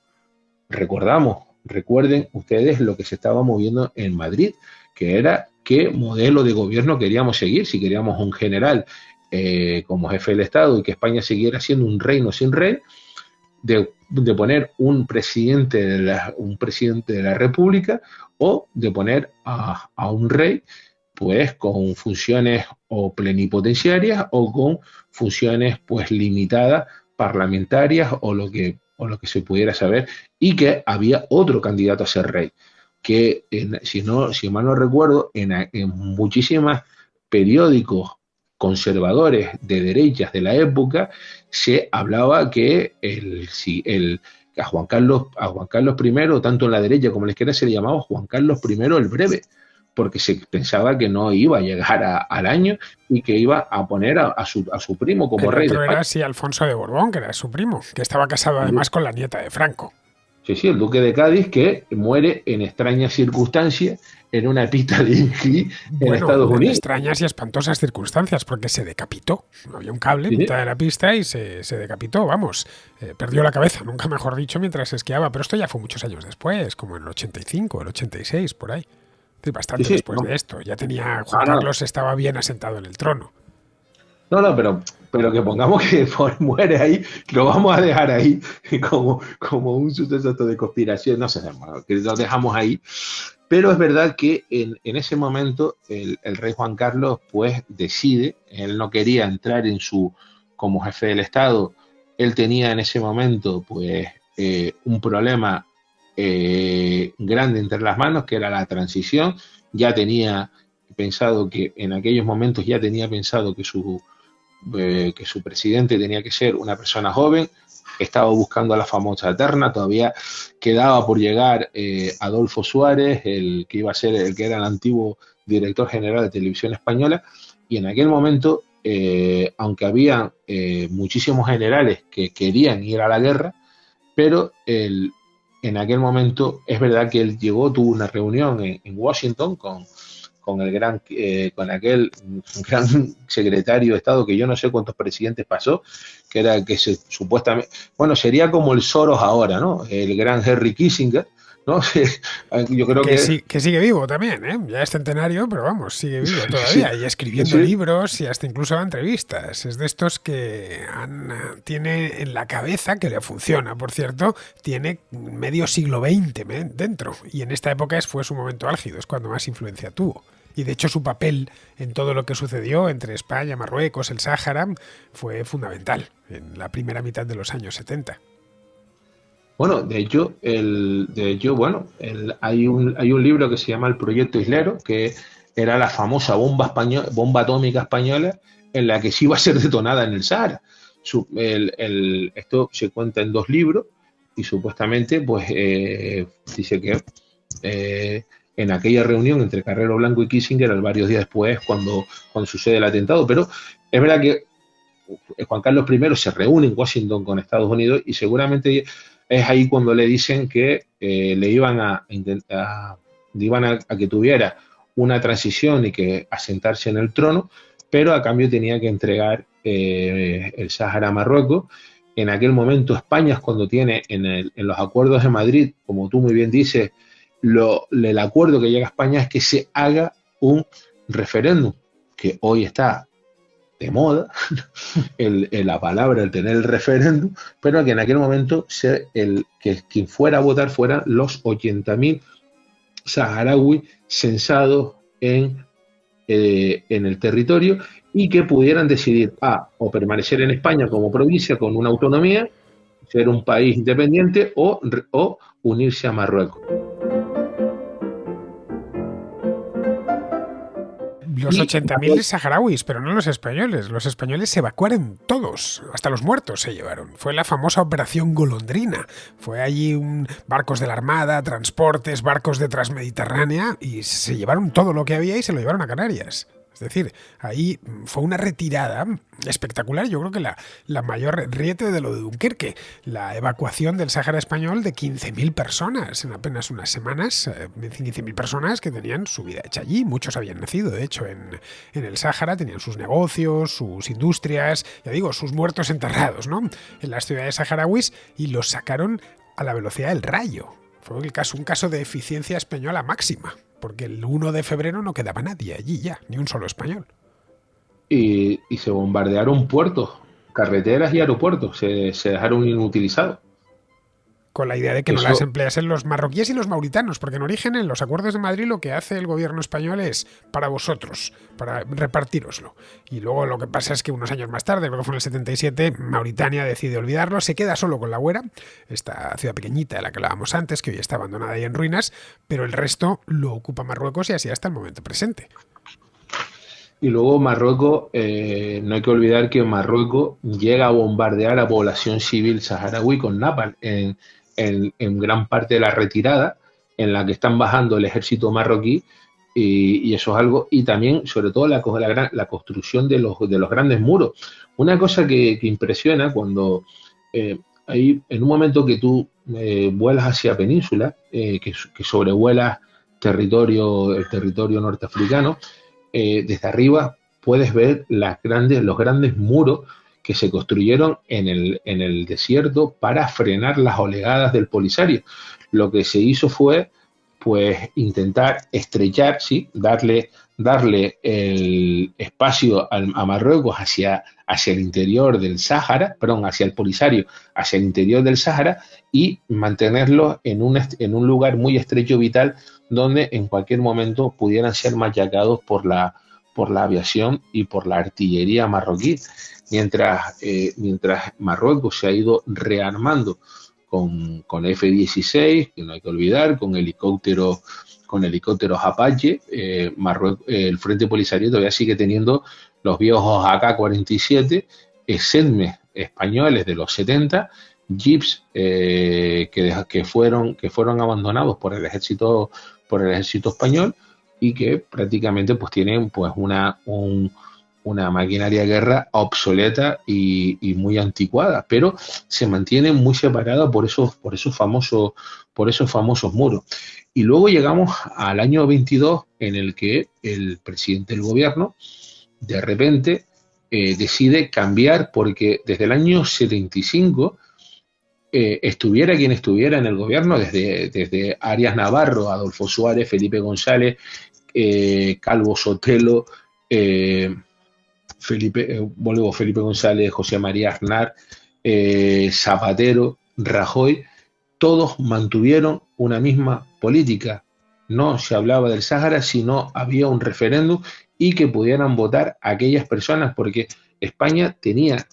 Recuerden ustedes lo que se estaba moviendo en Madrid, que era qué modelo de gobierno queríamos seguir, si queríamos un general como jefe del Estado y que España siguiera siendo un reino sin rey, de poner un presidente de la República, o de poner a un rey pues con funciones o plenipotenciarias o con funciones pues limitadas, parlamentarias, o lo que se pudiera saber, y que había otro candidato a ser rey, que si mal no recuerdo, en muchísimos periódicos conservadores de derechas de la época se hablaba que a Juan Carlos I, tanto en la derecha como en la izquierda, se le llamaba Juan Carlos I el Breve, porque se pensaba que no iba a llegar al año y que iba a poner a su primo como rey de España. Era así Alfonso de Borbón, que era su primo, que estaba casado además con la nieta de Franco. Sí, el duque de Cádiz, que muere en extrañas circunstancias en una pista de esquí en Estados Unidos. En extrañas y espantosas circunstancias, porque se decapitó. Había un cable en mitad de la pista y se decapitó, vamos. Perdió la cabeza, nunca mejor dicho, mientras esquiaba. Pero esto ya fue muchos años después, como en el 85, el 86, por ahí. Bastante después de esto. Ya tenía Juan Carlos, estaba bien asentado en el trono. No, pero que pongamos que muere ahí, lo vamos a dejar ahí como un suceso de conspiración, no sé, que lo dejamos ahí. Pero es verdad que en ese momento el rey Juan Carlos pues decide, él no quería entrar como jefe del Estado, él tenía en ese momento pues un problema grande entre las manos, que era la transición. Ya tenía pensado que en aquellos momentos que su presidente tenía que ser una persona joven, estaba buscando a la famosa terna, todavía quedaba por llegar Adolfo Suárez, el que era el antiguo director general de Televisión Española, y en aquel momento, aunque había muchísimos generales que querían ir a la guerra, pero en aquel momento es verdad que él tuvo una reunión en Washington con aquel gran secretario de Estado que yo no sé cuántos presidentes pasó, que era que supuestamente, bueno, sería como el Soros ahora, ¿no? El gran Henry Kissinger, ¿no? Yo creo que, sí, que sigue vivo también, ¿eh? Ya es centenario, pero vamos, sigue vivo todavía, sí, y escribiendo libros y hasta incluso entrevistas. Es de estos que tiene en la cabeza, que le funciona, por cierto, tiene medio siglo XX dentro, y en esta época fue su momento álgido, es cuando más influencia tuvo. Y de hecho su papel en todo lo que sucedió entre España, Marruecos, el Sáhara, fue fundamental en la primera mitad de los años 70. Bueno, hay un libro que se llama El Proyecto Islero, que era la famosa bomba atómica española en la que sí iba a ser detonada en el Sáhara. Esto se cuenta en 2 libros y supuestamente pues dice que en aquella reunión entre Carrero Blanco y Kissinger, varios días después, cuando sucede el atentado, pero es verdad que Juan Carlos I se reúne en Washington con Estados Unidos y seguramente es ahí cuando le dicen que le iban a que tuviera una transición y que asentarse en el trono, pero a cambio tenía que entregar el Sáhara a Marruecos. En aquel momento España es cuando tiene en los acuerdos de Madrid, como tú muy bien dices, el acuerdo que llega a España es que se haga un referéndum, que hoy está de moda, la palabra, el tener el referéndum, pero que en aquel momento que quien fuera a votar fueran los 80.000 saharauis censados en el territorio y que pudieran decidir o permanecer en España como provincia con una autonomía, ser un país independiente o unirse a Marruecos. Los 80.000 saharauis, pero no los españoles. Los españoles se evacuaron todos, hasta los muertos se llevaron. Fue la famosa Operación Golondrina. Fue allí barcos de la Armada, transportes, barcos de Transmediterránea y se llevaron todo lo que había y se lo llevaron a Canarias. Es decir, ahí fue una retirada espectacular. Yo creo que la mayor riete de lo de Dunkerque, la evacuación del Sáhara español de 15.000 personas en apenas unas semanas, 15.000 personas que tenían su vida hecha allí. Muchos habían nacido, de hecho, en el Sáhara, tenían sus negocios, sus industrias, ya digo, sus muertos enterrados, ¿no?, en las ciudades saharauis, y los sacaron a la velocidad del rayo. Fue un caso de eficiencia española máxima, porque el 1 de febrero no quedaba nadie allí ya, ni un solo español. Y se bombardearon puertos, carreteras y aeropuertos, se dejaron inutilizados. Con la idea de que no las empleasen los marroquíes y los mauritanos, porque en origen en los acuerdos de Madrid lo que hace el gobierno español es para vosotros, para repartíroslo. Y luego lo que pasa es que unos años más tarde, creo que fue en el 77, Mauritania decide olvidarlo, se queda solo con La Güera, esta ciudad pequeñita de la que hablábamos antes, que hoy está abandonada y en ruinas, pero el resto lo ocupa Marruecos y así hasta el momento presente. Y luego Marruecos, no hay que olvidar que Marruecos llega a bombardear a población civil saharaui con napalm en gran parte de la retirada en la que están bajando el ejército marroquí, y eso es algo, y también sobre todo la construcción de los grandes muros. Una cosa que impresiona cuando hay en un momento que tú vuelas hacia península, que sobrevuelas el territorio norteafricano, desde arriba puedes ver los grandes muros que se construyeron en el desierto para frenar las oleadas del Polisario. Lo que se hizo fue pues intentar estrechar, ¿sí?, darle el espacio a Marruecos hacia el interior del Sáhara, hacia el Polisario, hacia el interior del Sáhara, y mantenerlo en un lugar muy estrecho, vital, donde en cualquier momento pudieran ser machacados por la aviación y por la artillería marroquí, mientras Marruecos se ha ido rearmando con F-16, que no hay que olvidar, con helicópteros Apache. El Frente Polisario todavía sigue teniendo los viejos AK-47, SEDME españoles de los 70, jeeps que fueron abandonados por el ejército español, y que prácticamente pues tienen pues una maquinaria de guerra obsoleta y muy anticuada, pero se mantiene muy separada por esos famosos muros. Y luego llegamos al año 22, en el que el presidente del gobierno de repente decide cambiar porque desde el año 75 estuviera quien estuviera en el gobierno, desde Arias Navarro, Adolfo Suárez, Felipe González, Calvo Sotelo, Felipe González, José María Aznar, Zapatero, Rajoy, todos mantuvieron una misma política. No se hablaba del Sáhara, sino había un referéndum y que pudieran votar aquellas personas, porque España tenía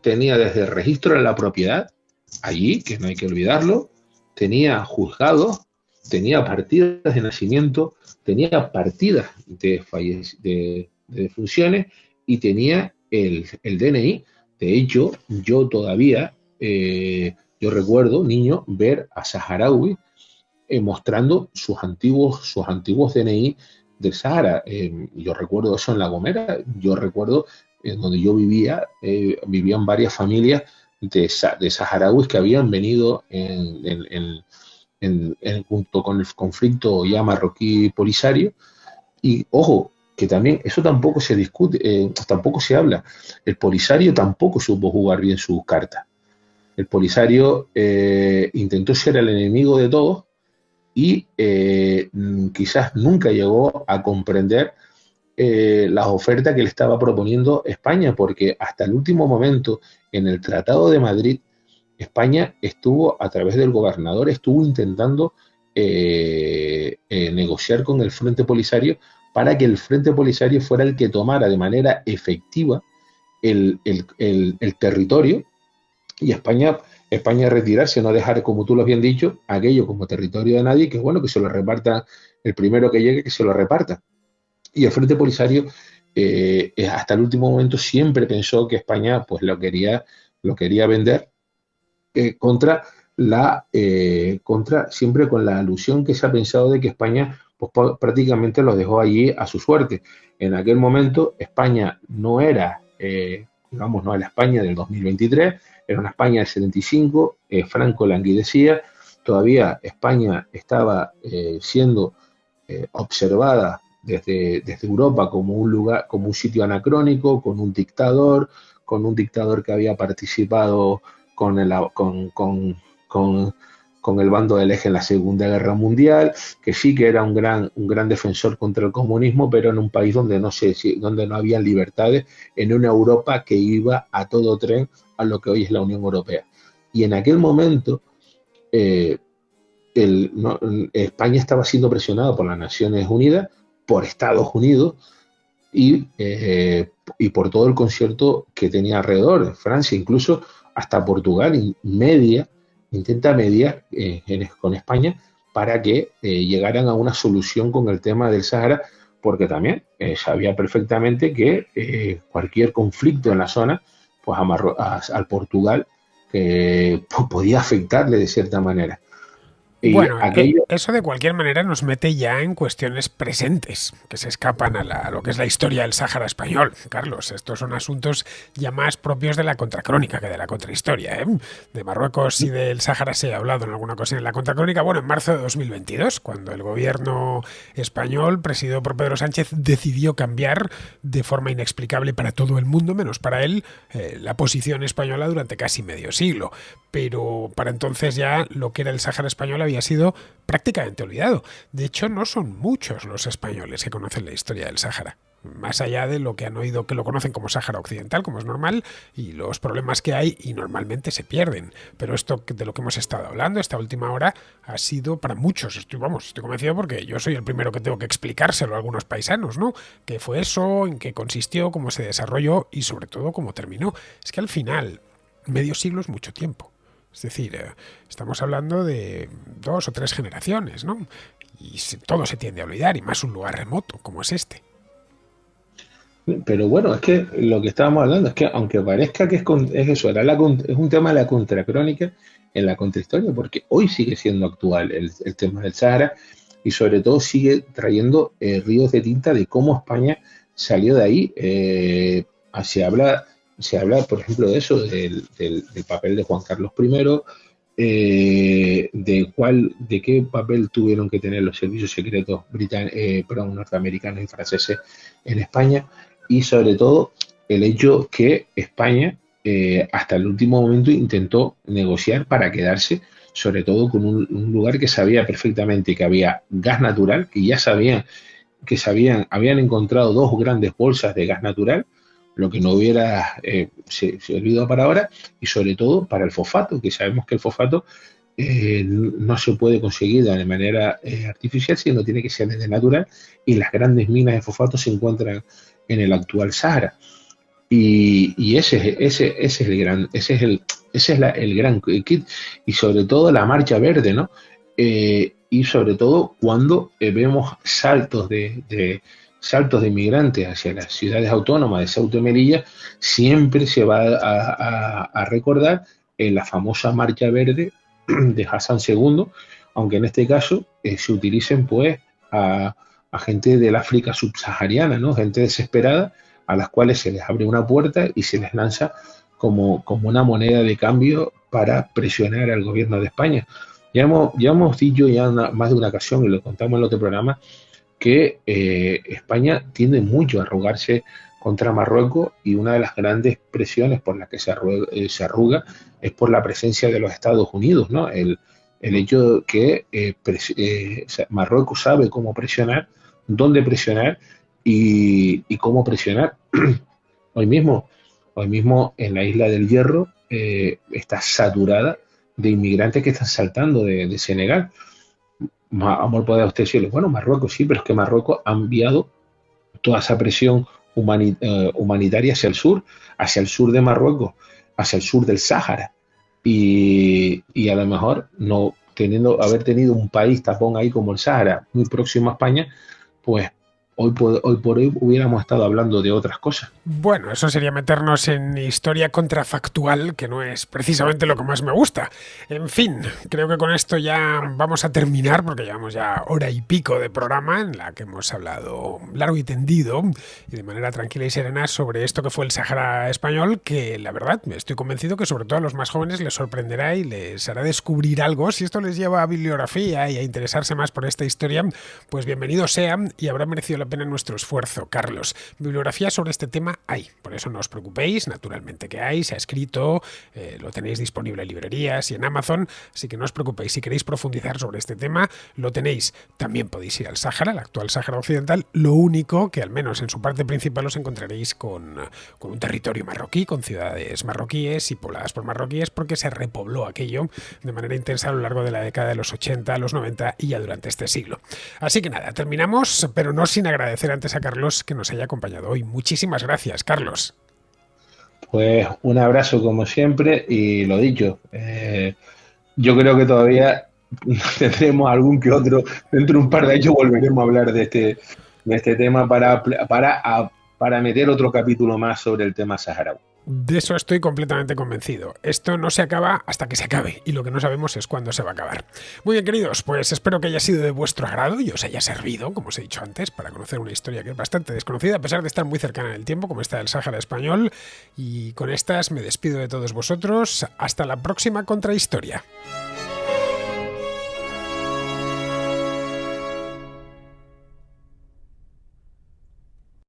desde el registro de la propiedad, allí, que no hay que olvidarlo, tenía juzgados, tenía partidas de nacimiento, tenía partidas de defunciones y tenía el DNI. De hecho, yo todavía, yo recuerdo, niño, ver a saharauis mostrando sus antiguos DNI del Sahara. Yo recuerdo eso en La Gomera, yo recuerdo en donde yo vivía, vivían varias familias de saharauis que habían venido junto con el conflicto ya marroquí polisario. Y ojo, que también eso tampoco se discute, tampoco se habla. El Polisario tampoco supo jugar bien sus cartas. El Polisario intentó ser el enemigo de todos y quizás nunca llegó a comprender las ofertas que le estaba proponiendo España, porque hasta el último momento en el Tratado de Madrid, España estuvo, a través del gobernador, estuvo intentando negociar con el Frente Polisario para que el Frente Polisario fuera el que tomara de manera efectiva el territorio y España retirarse, no dejar, como tú lo habías dicho, aquello como territorio de nadie, que es bueno que se lo reparta el primero que llegue, que se lo reparta. Y el Frente Polisario hasta el último momento siempre pensó que España pues lo quería vender contra siempre con la alusión que se ha pensado de que España pues prácticamente los dejó allí a su suerte. En aquel momento España no era, no era España del 2023, era una España del 75, Franco languidecía, todavía España estaba siendo observada desde Europa como un lugar, como un sitio anacrónico, con un dictador que había participado con el bando del Eje en la Segunda Guerra Mundial, que sí que era un gran defensor contra el comunismo, pero en un país donde no había libertades, en una Europa que iba a todo tren a lo que hoy es la Unión Europea. Y en aquel momento España estaba siendo presionada por las Naciones Unidas, por Estados Unidos y por todo el concierto que tenía alrededor. Francia, incluso hasta Portugal, intenta mediar con España para que llegaran a una solución con el tema del Sahara, porque también sabía perfectamente que cualquier conflicto en la zona pues al Portugal podía afectarle de cierta manera. Y bueno, eso de cualquier manera nos mete ya en cuestiones presentes, que se escapan a lo que es la historia del Sáhara español. Carlos, estos son asuntos ya más propios de la contracrónica que de la contrahistoria, ¿eh? De Marruecos y del Sáhara se ha hablado en alguna ocasión en la contracrónica. Bueno, en marzo de 2022, cuando el gobierno español, presidido por Pedro Sánchez, decidió cambiar de forma inexplicable para todo el mundo, menos para él, la posición española durante casi medio siglo. Pero para entonces ya lo que era el Sáhara español había sido prácticamente olvidado. De hecho, no son muchos los españoles que conocen la historia del Sáhara. Más allá de lo que han oído, que lo conocen como Sáhara Occidental, como es normal, y los problemas que hay, y normalmente se pierden. Pero esto de lo que hemos estado hablando esta última hora ha sido para muchos, estoy convencido porque yo soy el primero que tengo que explicárselo a algunos paisanos, ¿no? ¿Qué fue eso? ¿En qué consistió? ¿Cómo se desarrolló? Y sobre todo, ¿cómo terminó? Es que al final, medio siglo es mucho tiempo. Es decir, estamos hablando de 2 o 3 generaciones, ¿no? Y todo se tiende a olvidar, y más un lugar remoto como es este. Pero bueno, es que lo que estábamos hablando es que aunque parezca que es eso, es un tema de la contracrónica en la contrahistoria, porque hoy sigue siendo actual el tema del Sáhara y sobre todo sigue trayendo ríos de tinta de cómo España salió de ahí. Se habla, por ejemplo, de eso, del papel de Juan Carlos I, de qué papel tuvieron que tener los servicios secretos norteamericanos y franceses en España, y sobre todo el hecho que España hasta el último momento intentó negociar para quedarse, sobre todo con un lugar que sabía perfectamente que había gas natural, que ya habían encontrado dos grandes bolsas de gas natural, lo que no hubiera se olvidó para ahora, y sobre todo para el fosfato, que sabemos que el fosfato no se puede conseguir de manera artificial, sino tiene que ser de natural, y las grandes minas de fosfato se encuentran en el actual Sahara. Y ese es el gran kit, y sobre todo la marcha verde, ¿no? Y sobre todo cuando vemos saltos de inmigrantes hacia las ciudades autónomas de Ceuta y Melilla, siempre se va a recordar la famosa marcha verde de Hassan II, aunque en este caso se utilicen pues a gente del África subsahariana, ¿no? Gente desesperada, a las cuales se les abre una puerta y se les lanza como una moneda de cambio para presionar al gobierno de España. Ya hemos dicho más de una ocasión, y lo contamos en el otro programa, que España tiende mucho a arrugarse contra Marruecos, y una de las grandes presiones por las que se arruga es por la presencia de los Estados Unidos, ¿no? El hecho de que Marruecos sabe cómo presionar, dónde presionar y cómo presionar. Hoy mismo en la isla del Hierro está saturada de inmigrantes que están saltando de Senegal. Amor, puede usted decirle, bueno, Marruecos sí, pero es que Marruecos ha enviado toda esa presión humanitaria hacia el sur de Marruecos, hacia el sur del Sáhara, y a lo mejor no haber tenido un país tapón ahí como el Sáhara, muy próximo a España, pues hoy por hoy hubiéramos estado hablando de otras cosas. Bueno, eso sería meternos en historia contrafactual, que no es precisamente lo que más me gusta. En fin, creo que con esto ya vamos a terminar, porque llevamos ya hora y pico de programa en la que hemos hablado largo y tendido y de manera tranquila y serena sobre esto que fue el Sáhara español, que la verdad estoy convencido que sobre todo a los más jóvenes les sorprenderá y les hará descubrir algo. Si esto les lleva a bibliografía y a interesarse más por esta historia, pues bienvenido sea, y habrá merecido la pena nuestro esfuerzo. Carlos, bibliografía sobre este tema hay, por eso no os preocupéis, naturalmente que hay, se ha escrito, lo tenéis disponible en librerías y en Amazon, así que no os preocupéis. Si queréis profundizar sobre este tema, lo tenéis. También podéis ir al Sáhara, el actual Sáhara Occidental, lo único que al menos en su parte principal os encontraréis con un territorio marroquí, con ciudades marroquíes y pobladas por marroquíes, porque se repobló aquello de manera intensa a lo largo de la década de los 80, los 90 y ya durante este siglo. Así que nada, terminamos, pero no sin agradecer antes a Carlos que nos haya acompañado hoy. Muchísimas gracias, Carlos. Pues un abrazo como siempre, y lo dicho, yo creo que todavía tendremos algún que otro, dentro de un par de años volveremos a hablar de este tema para meter otro capítulo más sobre el tema saharaui. De eso estoy completamente convencido. Esto no se acaba hasta que se acabe, y lo que no sabemos es cuándo se va a acabar. Muy bien, queridos, pues espero que haya sido de vuestro agrado y os haya servido, como os he dicho antes, para conocer una historia que es bastante desconocida, a pesar de estar muy cercana en el tiempo, como está el Sáhara español. Y con estas me despido de todos vosotros. Hasta la próxima contrahistoria.